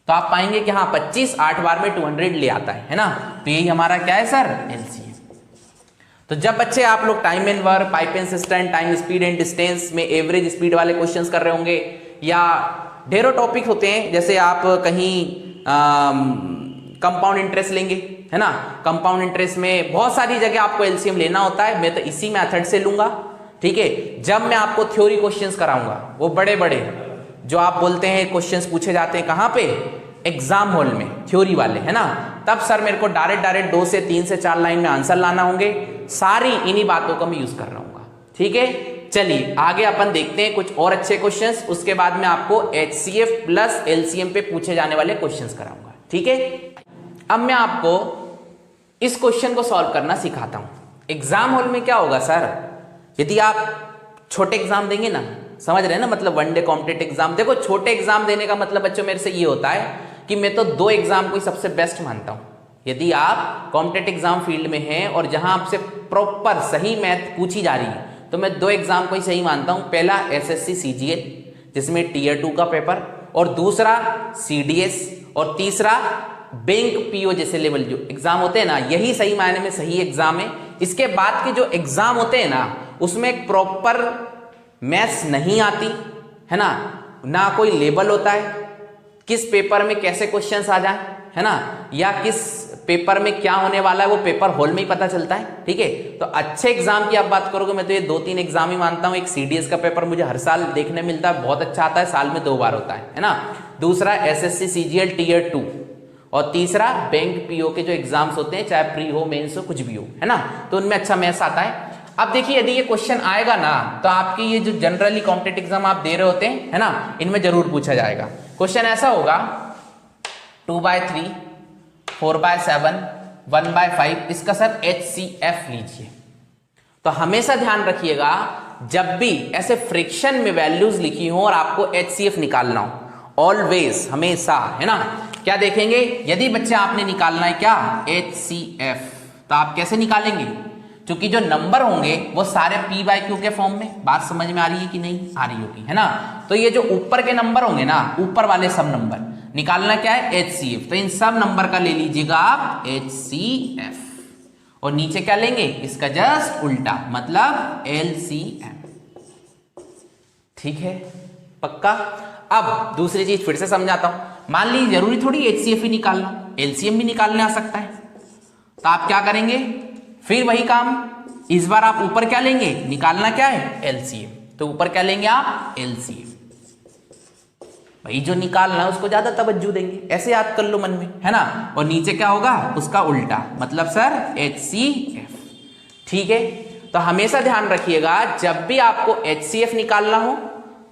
तो आप पाएंगे कि हाँ 25 8 बार में 200 ले आता है ना। तो यही हमारा क्या है सर, एलसीएम। तो जब बच्चे आप लोग time and work, pipe and system, time speed and distance में एवरेज स्पीड वाले क्वेश्चंस कर रहे होंगे, या ढेरों टॉपिक होते हैं, जैसे आप कहीं कंपाउंड इंटरेस्ट लेंगे है ना, कंपाउंड इंटरेस्ट में बहुत सारी जगह आपको एलसीएम लेना होता है। मैं तो इसी मेथड से लूंगा, ठीक है। जब मैं आपको थ्योरी क्वेश्चंस कराऊंगा, वो बड़े बड़े जो आप बोलते हैं क्वेश्चंस पूछे जाते हैं कहाँ पे, एग्जाम हॉल में, थ्योरी वाले है ना, तब सर मेरे को डायरेक्ट 2 से 3 से 4 लाइन में आंसर लाना होंगे। सारी इन्हीं बातों का मैं यूज कर रहा हूँ, ठीक है। चलिए आगे अपन देखते हैं कुछ और अच्छे क्वेश्चंस, उसके बाद में आपको एचसीएफ प्लस एलसीएम पे पूछे जाने वाले क्वेश्चंस कराऊंगा, ठीक है। अब मैं आपको इस क्वेश्चन को सॉल्व करना सिखाता हूं। एग्जाम हॉल में क्या होगा सर, यदि आप छोटे एग्जाम देंगे ना, समझ रहे हैं ना, मतलब वनडे कॉम्पिटेटिव एग्जाम। देखो छोटे एग्जाम देने का मतलब बच्चों मेरे से ये होता है कि मैं तो 2 एग्जाम को ही सबसे बेस्ट मानता हूं। यदि आप कॉम्पिटेटिव एग्जाम फील्ड में हैं और जहां आपसे प्रॉपर सही मैथ पूछी जा रही है, तो मैं 2 एग्जाम को ही सही मानता हूं। पहला एसएससी सीजीएल जिसमें टियर 2 का पेपर, और दूसरा सीडीएस, और तीसरा बैंक पीओ जैसे लेवल जो एग्जाम होते हैं ना, यही सही मायने में सही एग्जाम है। इसके बाद के जो एग्जाम होते हैं ना, उसमें एक प्रॉपर मैथ्स नहीं आती है ना कोई लेवल होता है, किस पेपर में कैसे क्वेश्चंस आ जाए है ना, या किस पेपर में क्या होने वाला है वो पेपर हॉल में ही पता चलता है, ठीक है। तो अच्छे एग्जाम की आप बात करोगे, मैं तो ये 2-3 एग्जाम ही मानता हूं। एक सीडीएस का पेपर मुझे हर साल देखने मिलता है, बहुत अच्छा आता है, साल में 2 बार होता है ना। दूसरा एसएससी सीजीएल टियर 2, और तीसरा बैंक पीओ के जो एग्जाम्स होते हैं, चाहे प्री हो मेंस हो कुछ भी हो, है ना, तो उनमें अच्छा मैथ्स आता है। अब देखिए यदि ये क्वेश्चन आएगा ना, तो आपकी ये जो जनरली कॉम्पिटेटिव एग्जाम आप दे रहे होते हैं है ना, इनमें जरूर पूछा जाएगा। क्वेश्चन ऐसा होगा 2/3, 4/7, 1/5, इसका सर HCF लीजिए। तो हमेशा ध्यान रखिएगा, जब भी ऐसे फ्रैक्शन में वैल्यूज लिखी हो और आपको HCF निकालना हो, ऑलवेज हमेशा है ना, क्या देखेंगे, यदि बच्चे आपने निकालना है क्या HCF, तो आप कैसे निकालेंगे, क्योंकि जो नंबर होंगे वो सारे P/Q के फॉर्म में। बात समझ में आ रही है कि नहीं आ रही होगी, है ना। तो ये जो ऊपर के नंबर होंगे ना, ऊपर वाले सब नंबर निकालना क्या है HCF, तो इन सब नंबर का ले लीजिएगा आप HCF, और नीचे क्या लेंगे, इसका जस्ट उल्टा, मतलब LCM, ठीक है, पक्का। अब दूसरी चीज फिर से समझाता हूं, मान लीजिए जरूरी थोड़ी HCF ही निकालना, LCM भी निकालने आ सकता है। तो आप क्या करेंगे, फिर वही काम, इस बार आप ऊपर क्या लेंगे, निकालना क्या है LCM, तो ऊपर क्या लेंगे आप LCM, भाई जो निकालना है उसको ज्यादा तवज्जो देंगे, ऐसे याद कर लो मन में, है ना। और नीचे क्या होगा, उसका उल्टा, मतलब सर HCF, ठीक है। तो हमेशा ध्यान रखिएगा, जब भी आपको HCF निकालना हो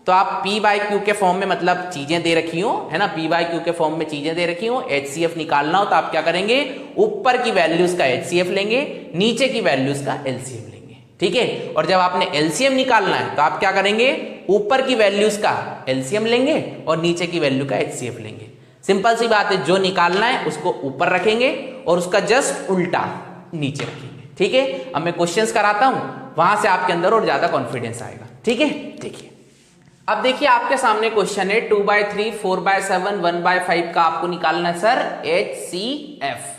तो आप P बाई क्यू के फॉर्म में मतलब चीजें दे रखी हो, है ना, P बाई क्यू के फॉर्म में चीजें दे रखी हो, HCF निकालना हो तो आप क्या करेंगे, ऊपर की वैल्यूज का HCF लेंगे, नीचे की वैल्यूज का LCM लेंगे, ठीक है। और जब आपने LCM निकालना है तो आप क्या करेंगे, ऊपर की वैल्यूज का LCM लेंगे और नीचे की वैल्यू का HCF लेंगे। सिंपल सी बात है, जो निकालना है उसको ऊपर रखेंगे और उसका जस्ट उल्टा नीचे रखेंगे, ठीक है। अब मैं क्वेश्चंस कराता हूं, वहां से आपके अंदर और ज्यादा कॉन्फिडेंस आएगा, ठीक है। देखिए, अब देखिए आपके सामने क्वेश्चन है 2/3, 4/7, 1/5 का आपको निकालना है सर HCF।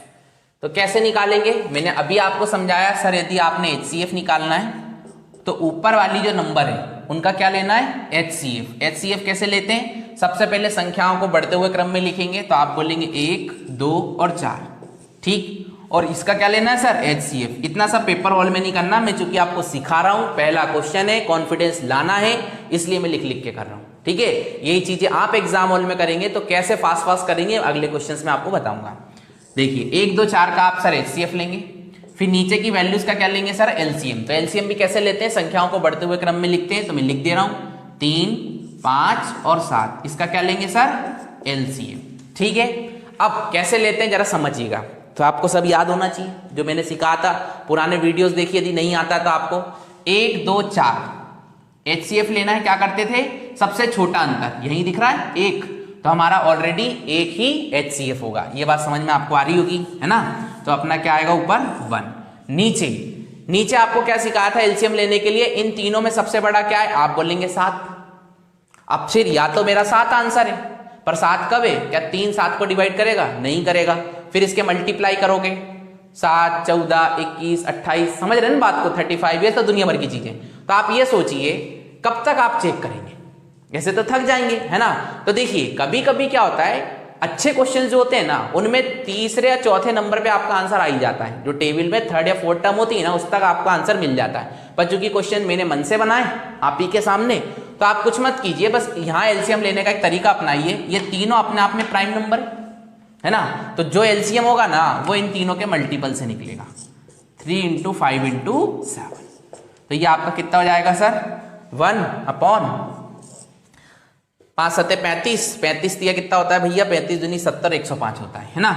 तो कैसे निकालेंगे, मैंने अभी आपको समझाया सर, यदि आपने HCF निकालना है तो ऊपर वाली जो नंबर है उनका क्या लेना है, HCF। HCF कैसे लेते हैं, सबसे पहले संख्याओं को बढ़ते हुए क्रम में लिखेंगे, तो आप बोलेंगे 1, 2 और 4, ठीक। और इसका क्या लेना है सर, HCF। इतना सा पेपर हॉल में नहीं करना, मैं चूंकि आपको सिखा रहा हूं, पहला क्वेश्चन है, कॉन्फिडेंस लाना है, इसलिए मैं लिख लिख के कर रहा हूं, ठीक है। यही चीजें आप एग्जाम हॉल में करेंगे तो कैसे फास्ट फास्ट करेंगे अगले क्वेश्चंस में आपको बताऊंगा। देखिए 1, 2, 4 का आप सर HCF लेंगे, फिर नीचे की वैल्यूज का क्या लेंगे सर, LCM। तो LCM भी कैसे लेते हैं, संख्याओं को बढ़ते हुए क्रम में लिखते हैं, तो मैं लिख दे रहा हूं 3, 5 और 7, इसका क्या लेंगे सर, LCM, ठीक है। अब कैसे लेते हैं जरा समझिएगा, तो आपको सब याद होना चाहिए जो मैंने सिखाया था, पुराने वीडियोस देखिए, यदि नहीं आता तो आपको 1, 2, 4 HCF लेना है। क्या करते थे, सबसे छोटा अंतर यही दिख रहा है 1, तो हमारा ऑलरेडी 1 ही HCF होगा। ये बात समझ में आपको आ रही होगी, है ना। तो अपना क्या आएगा ऊपर 1, नीचे आपको क्या सिखाया था LCM लेने के लिए, इन तीनों में सबसे बड़ा क्या है, आप बोलेंगे 7। अब फिर या तो मेरा 7 आंसर है, पर 7 कब है, क्या 3 7 को डिवाइड करेगा, नहीं करेगा, फिर इसके मल्टीप्लाई करोगे 7, 14, 21, 28, समझ रहे हैं बात को, 35, ये तो दुनिया भर की चीजें। तो आप ये सोचिए कब तक आप चेक करेंगे, ऐसे तो थक जाएंगे, है ना। तो देखिए कभी कभी क्या होता है, अच्छे क्वेश्चन जो होते हैं ना, उनमें तीसरे या चौथे नंबर पे आपका आंसर आ ही जाता है, जो टेबल में 3rd या 4th टर्म होती है ना, उस तक आपका आंसर मिल जाता है। पर चूंकि क्वेश्चन मैंने मन से बनाए आप ही के सामने, तो आप कुछ मत कीजिए, बस यहाँ LCM लेने का एक तरीका अपनाइए। ये तीनों अपने आप में प्राइम नंबर है ना, तो जो LCM होगा ना वो इन तीनों के मल्टीपल से निकलेगा, 3 × 5 × 7। तो ये आपका कितना हो जाएगा सर, 1/5 7 35, 35 दिया कितना होता है भैया, 35 दूनी 70, 105 होता है ना।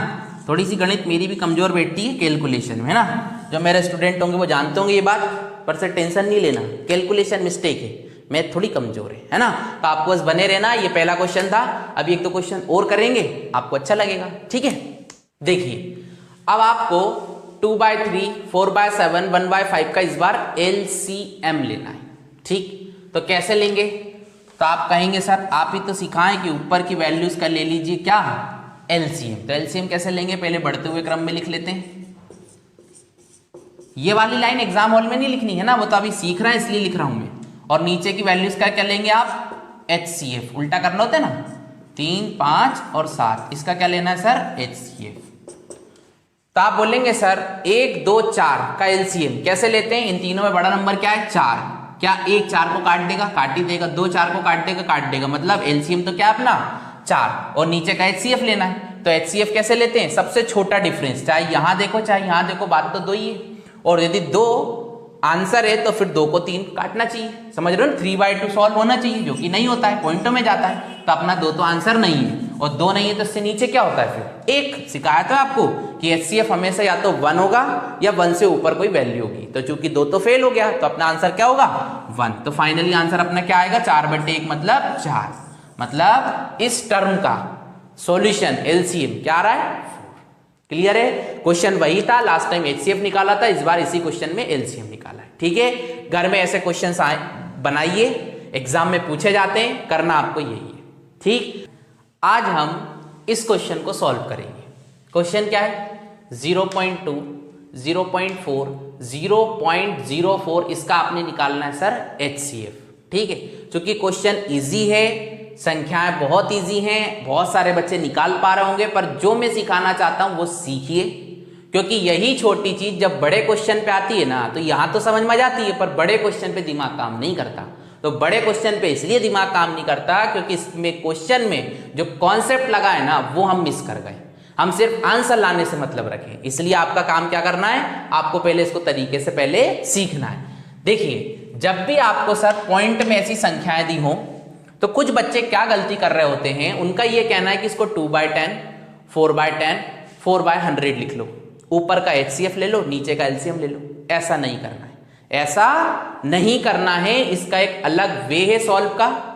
थोड़ी सी गणित मेरी भी कमजोर बैठती है कैलकुलेशन में, है ना। जो मेरे स्टूडेंट होंगे वो जानते होंगे ये बात, पर सर टेंशन नहीं लेना, कैलकुलेशन मिस्टेक है, मैथ थोड़ी कमजोर है ना। तो आपको बस बने रहना, ये पहला क्वेश्चन था, अभी 1-2 क्वेश्चन और करेंगे, आपको अच्छा लगेगा, ठीक है। देखिए अब आपको 2/3, 4/7, 1/5 का इस बार LCM लेना है, ठीक। तो कैसे लेंगे, तो आप कहेंगे सर आप ही तो सिखाएं कि ऊपर की वैल्यूज का ले लीजिए क्या, LCM। तो LCM कैसे लेंगे, पहले बढ़ते हुए क्रम में लिख लेते हैं। ये वाली लाइन एग्जाम हॉल में नहीं लिखनी है ना, वो तो अभी सीख रहे हैं इसलिए लिख रहा हूं मैं। और नीचे की वैल्यूज का क्या लेंगे आप, HCF। उल्टा करना होता है ना, 3, 5 और 7, इसका क्या लेना है सर, HCF। तो आप बोलेंगे सर 1, 2, 4 का LCM कैसे लेते हैं, इन तीनों में बड़ा नंबर क्या है, 4। क्या 1 4 को काट देगा, काट ही देगा, 2 4 को काट देगा, काट देगा, मतलब LCM तो क्या अपना 4, और नीचे का HCF लेना है। तो HCF कैसे लेते हैं, सबसे छोटा डिफरेंस, चाहे यहां देखो चाहे यहां देखो, बात तो 2 ही है। और यदि 2 आंसर है तो फिर 2 को 3 काटना चाहिए, समझ रहे हो, 3/2 सॉल्व होना चाहिए, जो कि नहीं होता है, पॉइंटों में जाता है। तो अपना 2 तो आंसर नहीं है, और 2 नहीं है तो इससे नीचे क्या होता है, फिर 1। सिखाया था आपको कि HCF हमेशा या तो 1 होगा या 1 से ऊपर कोई वैल्यू होगी। तो चूंकि 2 तो फेल हो गया, तो अपना आंसर क्या होगा, 1। तो फाइनली आंसर अपना क्या आएगा, 4/1 मतलब 4। मतलब इस टर्म का सॉल्यूशन LCM क्या आ रहा है, 4। क्लियर है, क्वेश्चन वही था, लास्ट टाइम HCF निकाला था, इस बार इसी क्वेश्चन में LCM निकाला है, ठीक है। घर में ऐसे क्वेश्चन बनाइए, एग्जाम में पूछे जाते हैं, करना आपको यही है, ठीक। आज हम इस क्वेश्चन को सॉल्व करेंगे। क्वेश्चन क्या है, 0.2, 0.4, 0.04, इसका आपने निकालना है सर HCF, ठीक है। क्योंकि क्वेश्चन इजी है, संख्याएं बहुत इजी हैं, बहुत सारे बच्चे निकाल पा रहे होंगे, पर जो मैं सिखाना चाहता हूं वो सीखिए, क्योंकि यही छोटी चीज जब बड़े क्वेश्चन पे आती है ना, तो यहां तो समझ में आ जाती है, पर बड़े क्वेश्चन पे दिमाग काम नहीं करता। तो बड़े क्वेश्चन पे इसलिए दिमाग काम नहीं करता क्योंकि इसमें क्वेश्चन में जो कॉन्सेप्ट लगा है ना वो हम मिस कर गए, हम सिर्फ आंसर लाने से मतलब रखें। इसलिए आपका काम क्या करना है, आपको पहले इसको तरीके से पहले सीखना है। देखिए जब भी आपको सर पॉइंट में ऐसी संख्याएं दी हो तो कुछ बच्चे क्या गलती कर रहे होते हैं, उनका ये कहना है कि इसको 2/10, 4/10, 4/100 लिख लो, ऊपर का HCF ले लो, नीचे का LCM ले लो। ऐसा नहीं करना है, ऐसा नहीं करना है। इसका एक अलग वे है सॉल्व का,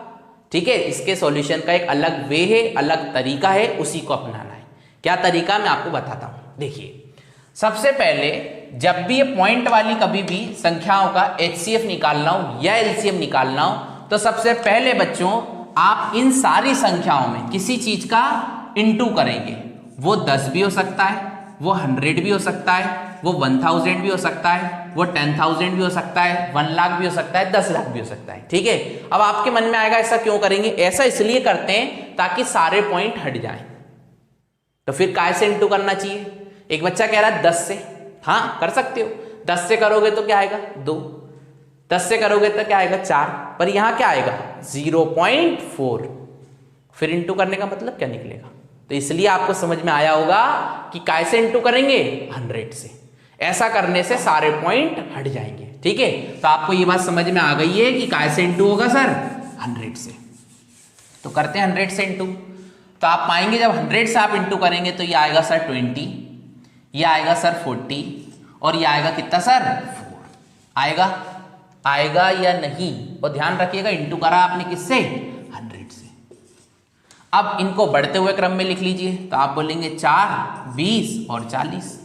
ठीक है, इसके सॉल्यूशन का एक अलग वे है, अलग तरीका है, उसी को अपनाना है। क्या तरीका मैं आपको बताता हूं। देखिए, सबसे पहले जब भी ये पॉइंट वाली कभी भी संख्याओं का HCF निकालना हो या LCM निकालना हो, तो सबसे पहले बच्चों आप इन सारी संख्याओं में किसी चीज का इनटू करेंगे। वो 10 भी हो सकता है, वो 100 भी हो सकता है, वो 1000 भी हो सकता है, वो 10,000 भी हो सकता है, 1 लाख भी हो सकता है, 10 लाख भी हो सकता है, ठीक है। अब आपके मन में आएगा ऐसा क्यों करेंगे? ऐसा इसलिए करते हैं ताकि सारे पॉइंट हट जाएं। तो फिर काय से इंटू करना चाहिए? एक बच्चा कह रहा है 10 से, हाँ कर सकते हो, 10 से करोगे तो क्या आएगा 2, 10 से करोगे तो क्या आएगा 4, पर यहां क्या आएगा 0.4। फिर इंटू करने का मतलब क्या निकलेगा? तो इसलिए आपको समझ में आया होगा कि काय से इंटू करेंगे 100 से। ऐसा करने से सारे पॉइंट हट जाएंगे, ठीक है। तो आपको ये बात समझ में आ गई है कि काय से इंटू होगा सर 100 से। तो करते हैं 100 से इंटू। तो आप पाएंगे जब 100 से आप इंटू करेंगे तो ये आएगा सर 20, ये आएगा सर 40 और ये आएगा कितना सर 4। आएगा या नहीं? और ध्यान रखिएगा इंटू करा आपने किससे 100 से। अब इनको बढ़ते हुए क्रम में लिख लीजिए। तो आप बोलेंगे 4, 20 और 40।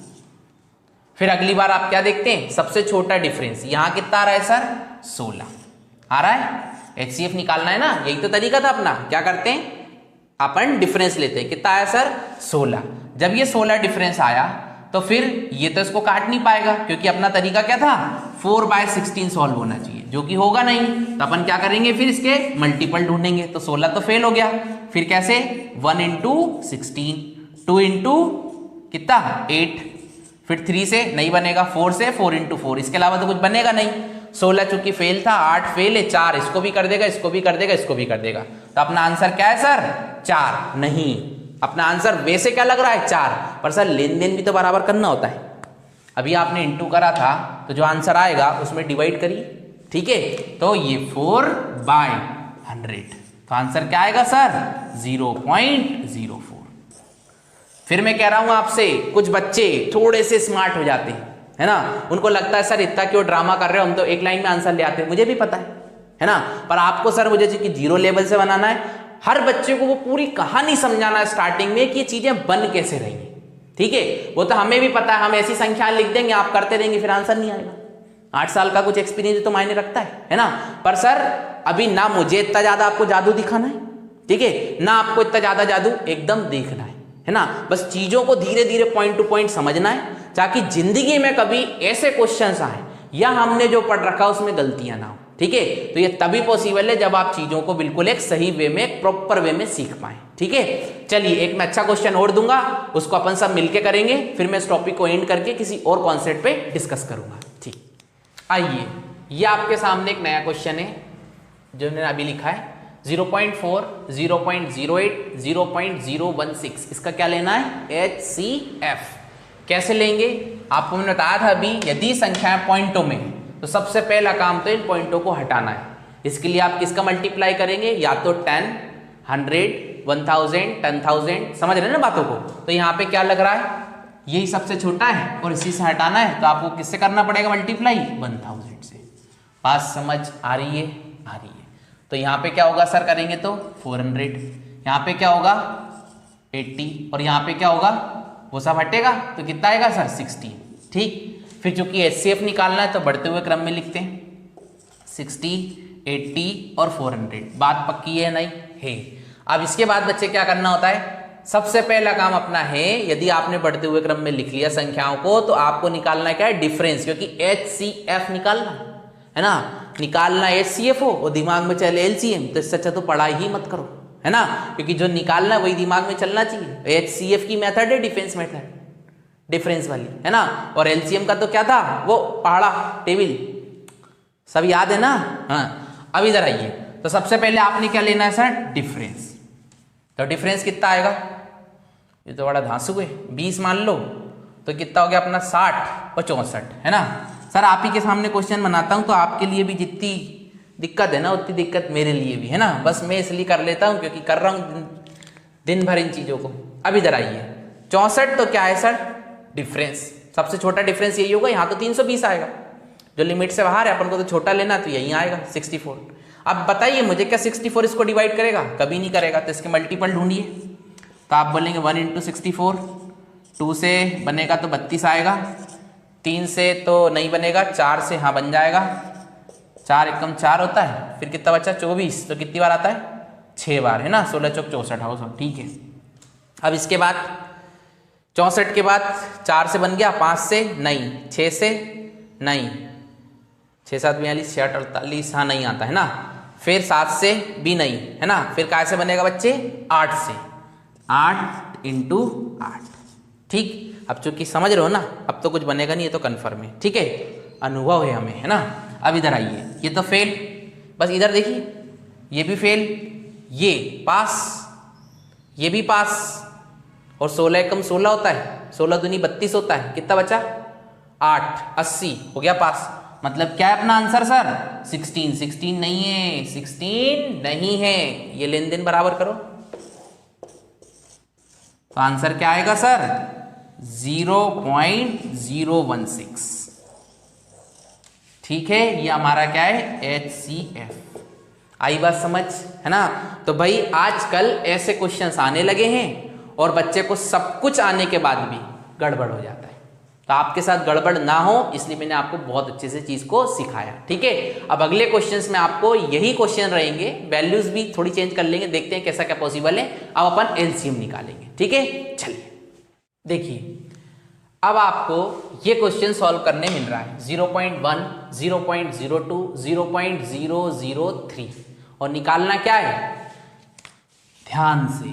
फिर अगली बार आप क्या देखते हैं? सबसे छोटा डिफरेंस यहां कितना आ रहा है सर 16 आ रहा है। HCF निकालना है ना, यही तो तरीका था अपना। क्या करते हैं अपन? डिफरेंस लेते हैं। कितना आया सर 16। जब ये 16 डिफरेंस आया तो फिर ये तो इसको काट नहीं पाएगा, क्योंकि अपना तरीका क्या था 4/16 सॉल्व होना चाहिए, जो कि होगा नहीं। तो अपन क्या करेंगे? फिर इसके मल्टीपल ढूंढेंगे। तो 16 तो फेल हो गया। फिर कैसे? 1 × 16, 2 × कितना 8, फिर 3 से नहीं बनेगा, 4 से 4 × 4, इसके अलावा तो कुछ बनेगा नहीं। 16 चूंकि फेल था, 8 फेल है, 4 इसको भी कर देगा, इसको भी कर देगा, इसको भी कर देगा। तो अपना आंसर क्या है सर 4? नहीं, अपना आंसर वैसे क्या लग रहा है 4, पर सर लेन देन भी तो बराबर करना होता है। अभी आपने इंटू करा था तो जो आंसर आएगा उसमें डिवाइड करिए, ठीक है। तो ये 4/100, तो आंसर क्या आएगा सर 0.04। फिर मैं कह रहा हूं आपसे, कुछ बच्चे थोड़े से स्मार्ट हो जाते हैं, है ना, उनको लगता है सर इतना क्यों ड्रामा कर रहे हो, हम तो एक लाइन में आंसर ले आते हैं। मुझे भी पता है ना, पर आपको सर मुझे कि 0 लेवल से बनाना है। हर बच्चे को वो पूरी कहानी समझाना है स्टार्टिंग में कि ये चीजें बन कैसे रही हैं, ठीक है। वो तो हमें भी पता है, हम ऐसी संख्या लिख देंगे, आप करते रहेंगे, फिर आंसर नहीं आएगा। 8 साल का कुछ एक्सपीरियंस तो मायने रखता है ना। पर सर अभी ना मुझे इतना ज्यादा आपको जादू दिखाना है, ठीक है, ना आपको इतना ज्यादा जादू एकदम देखना है ना। बस चीजों को धीरे धीरे पॉइंट टू पॉइंट समझना है, ताकि जिंदगी में कभी ऐसे क्वेश्चंस आए या हमने जो पढ़ रखा उसमें गलतियां ना हो, ठीक है। तो ये तभी पॉसिबल है जब आप चीजों को बिल्कुल एक सही वे में, एक प्रॉपर वे में सीख पाए, ठीक है। चलिए एक मैं अच्छा क्वेश्चन और दूंगा, उसको अपन सब मिलके करेंगे, फिर मैं इस टॉपिक को एंड करके किसी और कॉन्सेप्ट पे डिस्कस करूंगा, ठीक। आइए, ये आपके सामने एक नया क्वेश्चन है जो मैंने अभी लिखा है 0.4, 0.08, 0.016। इसका क्या लेना है? HCF। कैसे लेंगे? आपको मैंने बताया था अभी, यदि संख्याएं पॉइंटों में है तो सबसे पहला काम तो इन पॉइंटों को हटाना है। इसके लिए आप किसका मल्टीप्लाई करेंगे? या तो 10, 100, 1000, 10,000, समझ रहे हैं ना बातों को। तो यहाँ पे क्या लग रहा है? यही सबसे छोटा है और इसी से हटाना है, तो आपको किससे करना पड़ेगा मल्टीप्लाई? 1000 से। बात समझ आ रही है? आ रही है। तो यहाँ पे क्या होगा सर करेंगे तो 400, यहाँ पे क्या होगा 80 और यहाँ पे क्या होगा? वो सब हटेगा तो कितना आएगा सर 16, ठीक। फिर चूंकि HCF निकालना है तो बढ़ते हुए क्रम में लिखते हैं 60, 80 और 400। बात पक्की है नहीं है? अब इसके बाद बच्चे क्या करना होता है? सबसे पहला काम अपना है, यदि आपने बढ़ते हुए क्रम में लिख लिया संख्याओं को, तो आपको निकालना क्या है? डिफरेंस, क्योंकि HCF निकालना है ना। निकालना HCF हो और दिमाग में चले LCM, तो इससे अच्छा तो पढ़ाई ही मत करो, है ना, क्योंकि जो निकालना है वही दिमाग में चलना चाहिए। HCF की मेथड है डिफरेंस मेथड, डिफरेंस वाली, है ना। और LCM का तो क्या था? वो पहाड़ा टेबल, सब याद है ना। हाँ, अब इधर आइए। तो सबसे पहले आपने क्या लेना है सर? डिफरेंस। तो डिफरेंस कितना आएगा? ये तो बड़ा धांसू है, 20 मान लो तो कितना हो गया अपना 60 और 64, है ना। सर आप ही के सामने क्वेश्चन बनाता हूं तो आपके लिए भी जितनी दिक्कत है ना, उतनी दिक्कत मेरे लिए भी है ना, बस मैं इसलिए कर लेता हूँ क्योंकि कर रहा हूँ दिन भर इन चीज़ों को। अब इधर आइए 64 तो क्या है सर, डिफरेंस, सबसे छोटा डिफरेंस यही होगा, यहाँ तो 320 आएगा, जो लिमिट से बाहर है अपन को तो छोटा लेना, तो यहीं आएगा 64। अब बताइए मुझे क्या 64 इसको डिवाइड करेगा, कभी नहीं करेगा, तो इसके मल्टीपल ढूंढिए। तो आप बोलेंगे 1 × 64, 2 से बनेगा तो 32 आएगा, 3 से तो नहीं बनेगा, 4 से हाँ बन जाएगा, 4 एकम 4 होता है, फिर कितना बचा 24, तो कितनी बार आता है 6 बार है ना, 16 चौक 64 हाउस, ठीक है। अब इसके बाद 64 के बाद 4 से बन गया, 5 से नहीं, 6 से नहीं, 6 7 42 6 8 48 हाँ नहीं आता है ना, फिर 7 से भी नहीं है ना, फिर काय से बनेगा बच्चे 8 से, 8 × 8, ठीक। अब चूंकि समझ रहे हो ना, अब तो कुछ बनेगा नहीं, ये तो कन्फर्म है, ठीक है, अनुभव है हमें है ना। अब इधर आइए, ये तो फेल, बस इधर देखिए, ये भी फेल, ये पास, ये भी पास, और 16 एकम 16 होता है, 16 दूनी 32 होता है, कितना बचा 8, 80 हो गया पास। मतलब क्या है अपना आंसर सर 16, 16 नहीं है, 16 नहीं है, ये लेन देन बराबर करो, तो आंसर क्या आएगा सर 0.016, ठीक है, ये हमारा क्या है HCF। आई बात समझ है ना। तो भाई आजकल ऐसे क्वेश्चंस आने लगे हैं और बच्चे को सब कुछ आने के बाद भी गड़बड़ हो जाता है, तो आपके साथ गड़बड़ ना हो इसलिए मैंने आपको बहुत अच्छे से चीज को सिखाया, ठीक है। अब अगले क्वेश्चंस में आपको यही क्वेश्चन रहेंगे, वैल्यूज भी थोड़ी चेंज कर लेंगे, देखते हैं कैसा क्या पॉसिबल है। अब अपन एलसीएम निकालेंगे, ठीक है। चलिए देखिए, अब आपको ये क्वेश्चन सॉल्व करने मिल रहा है 0.1, 0.02, 0.003 और निकालना क्या है, ध्यान से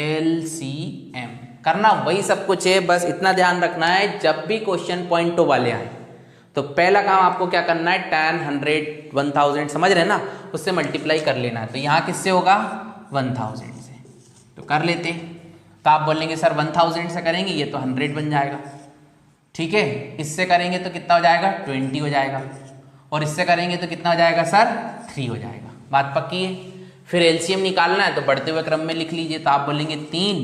एलसीएम करना वही सब कुछ है, बस इतना ध्यान रखना है जब भी क्वेश्चन पॉइंटों वाले आए तो पहला काम आपको क्या करना है, 10, 100, 1000 समझ रहे हैं ना, उससे मल्टीप्लाई कर लेना है। तो यहाँ किससे होगा 1000 से, तो कर लेते हैं। तो आप बोलेंगे सर 1000 से करेंगे ये तो 100 बन जाएगा, ठीक है। इससे करेंगे तो कितना हो जाएगा 20 हो जाएगा, और इससे करेंगे तो कितना हो जाएगा सर 3 हो जाएगा, बात पक्की है। फिर एलसीएम निकालना है तो बढ़ते हुए क्रम में लिख लीजिए, तो आप बोलेंगे 3,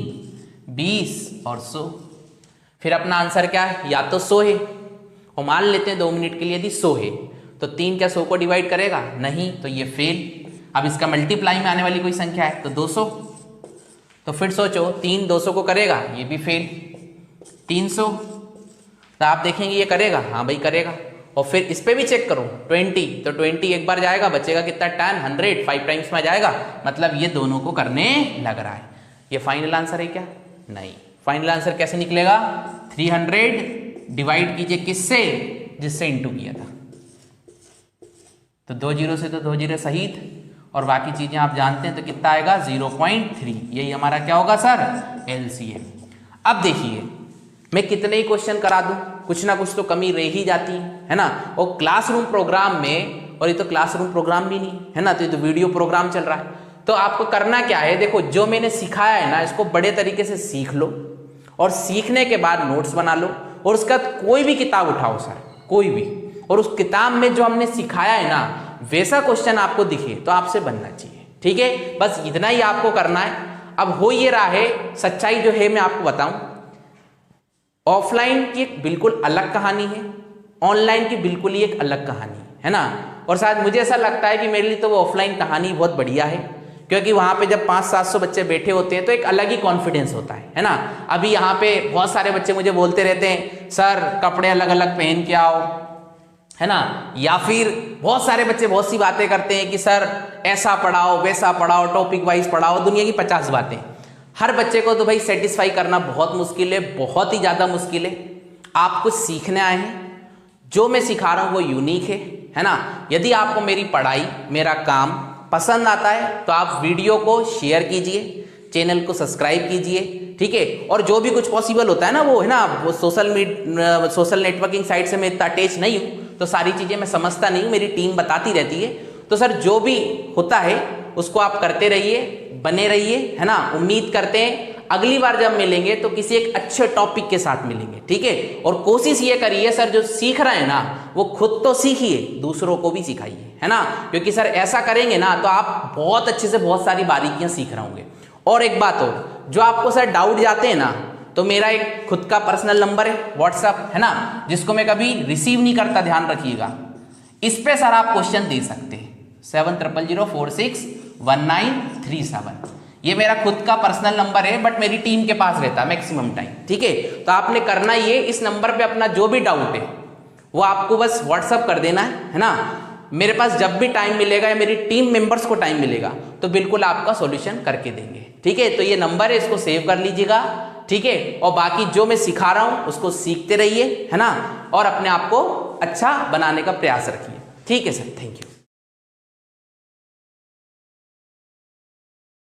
20 और 100, फिर अपना आंसर क्या है, या तो 100 है, और मान लेते हैं 2 मिनट के लिए यदि 100 है तो 3 क्या 100 को डिवाइड करेगा, नहीं, तो ये फेल। अब इसका मल्टीप्लाई में आने वाली कोई संख्या है तो 200, तो फिर सोचो 3 200 को करेगा, ये भी फेल। 300 तो आप देखेंगे ये करेगा, हाँ भाई करेगा, और फिर इस पे भी चेक करो 20, तो 20 एक बार जाएगा, बचेगा कितना 10, 100 5 टाइम्स में जाएगा, मतलब ये दोनों को करने लग रहा है। ये फाइनल आंसर है क्या, नहीं। फाइनल आंसर कैसे निकलेगा, 300 डिवाइड कीजिए किससे, जिससे इंटू किया था, तो 2 0 से तो 2 0 सहित, और बाकी चीजें आप जानते हैं, तो कितना आएगा 0.3, यही हमारा क्या होगा सर एलसीएम। अब देखिए मैं कितने ही क्वेश्चन करा दूं, कुछ ना कुछ तो कमी रह ही जाती है ना। और क्लासरूम प्रोग्राम में, और ये तो क्लासरूम प्रोग्राम भी नहीं है ना, तो ये तो वीडियो प्रोग्राम चल रहा है, तो आपको करना क्या है, देखो जो मैंने सिखाया है ना इसको बड़े तरीके से सीख लो, और सीखने के बाद नोट्स बना लो, और उसका कोई भी किताब उठाओ सर, कोई भी, और उस किताब में जो हमने सिखाया है ना वैसा क्वेश्चन आपको दिखे तो आपसे बनना चाहिए, ठीक है। बस इतना ही आपको करना है। अब हो ये रहा है, सच्चाई जो है मैं आपको बताऊं, ऑफलाइन की एक बिल्कुल अलग कहानी है, ऑनलाइन की बिल्कुल ही एक अलग कहानी है ना। और शायद मुझे ऐसा लगता है कि मेरे लिए तो वो ऑफलाइन कहानी बहुत बढ़िया है, क्योंकि वहाँ पे जब 500-700 बच्चे बैठे होते हैं तो एक अलग ही कॉन्फिडेंस होता है ना। अभी यहाँ पे बहुत सारे बच्चे मुझे बोलते रहते हैं सर कपड़े अलग अलग पहन के आओ, है ना, या फिर बहुत सारे बच्चे बहुत सी बातें करते हैं कि सर ऐसा पढ़ाओ वैसा पढ़ाओ, टॉपिक वाइज पढ़ाओ, दुनिया की 50 बातें। हर बच्चे को तो भाई सेटिस्फाई करना बहुत मुश्किल है, बहुत ही ज़्यादा मुश्किल है। आप कुछ सीखने आए हैं, जो मैं सिखा रहा हूँ वो यूनिक है ना। यदि आपको मेरी पढ़ाई, मेरा काम पसंद आता है तो आप वीडियो को शेयर कीजिए, चैनल को सब्सक्राइब कीजिए, ठीक है। और जो भी कुछ पॉसिबल होता है ना वो है ना, वो सोशल नेटवर्किंग साइट से मैं इतना अटैच नहीं हूँ तो सारी चीज़ें मैं समझता नहीं, मेरी टीम बताती रहती है। तो सर जो भी होता है उसको आप करते रहिए, बने रहिए, है ना। उम्मीद करते हैं अगली बार जब मिलेंगे तो किसी एक अच्छे टॉपिक के साथ मिलेंगे, ठीक है। और कोशिश ये करिए सर जो सीख रहे हैं ना वो खुद तो सीखिए, दूसरों को भी सिखाइए, है ना, क्योंकि सर ऐसा करेंगे ना तो आप बहुत अच्छे से बहुत सारी बारीकियां सीख रहे होंगे। और एक बात और, जो आपको सर डाउट जाते हैं ना, तो मेरा एक खुद का पर्सनल नंबर है व्हाट्सएप, है ना, जिसको मैं कभी रिसीव नहीं करता, ध्यान रखिएगा। इस पे सर आप क्वेश्चन दे सकते हैं 7000461937। ये मेरा खुद का पर्सनल नंबर है, बट मेरी टीम के पास रहता है मैक्सिमम टाइम, ठीक है। तो आपने करना ये, इस नंबर पे अपना जो भी डाउट है वो आपको बस व्हाट्सअप कर देना है ना। मेरे पास जब भी टाइम मिलेगा या मेरी टीम मेंबर्स को टाइम मिलेगा तो बिल्कुल आपका सॉल्यूशन करके देंगे, ठीक है। तो ये नंबर है, इसको सेव कर लीजिएगा, ठीक है। और बाकी जो मैं सिखा रहा हूं उसको सीखते रहिए, है ना, और अपने आप को अच्छा बनाने का प्रयास रखिए, ठीक है सर। Thank you.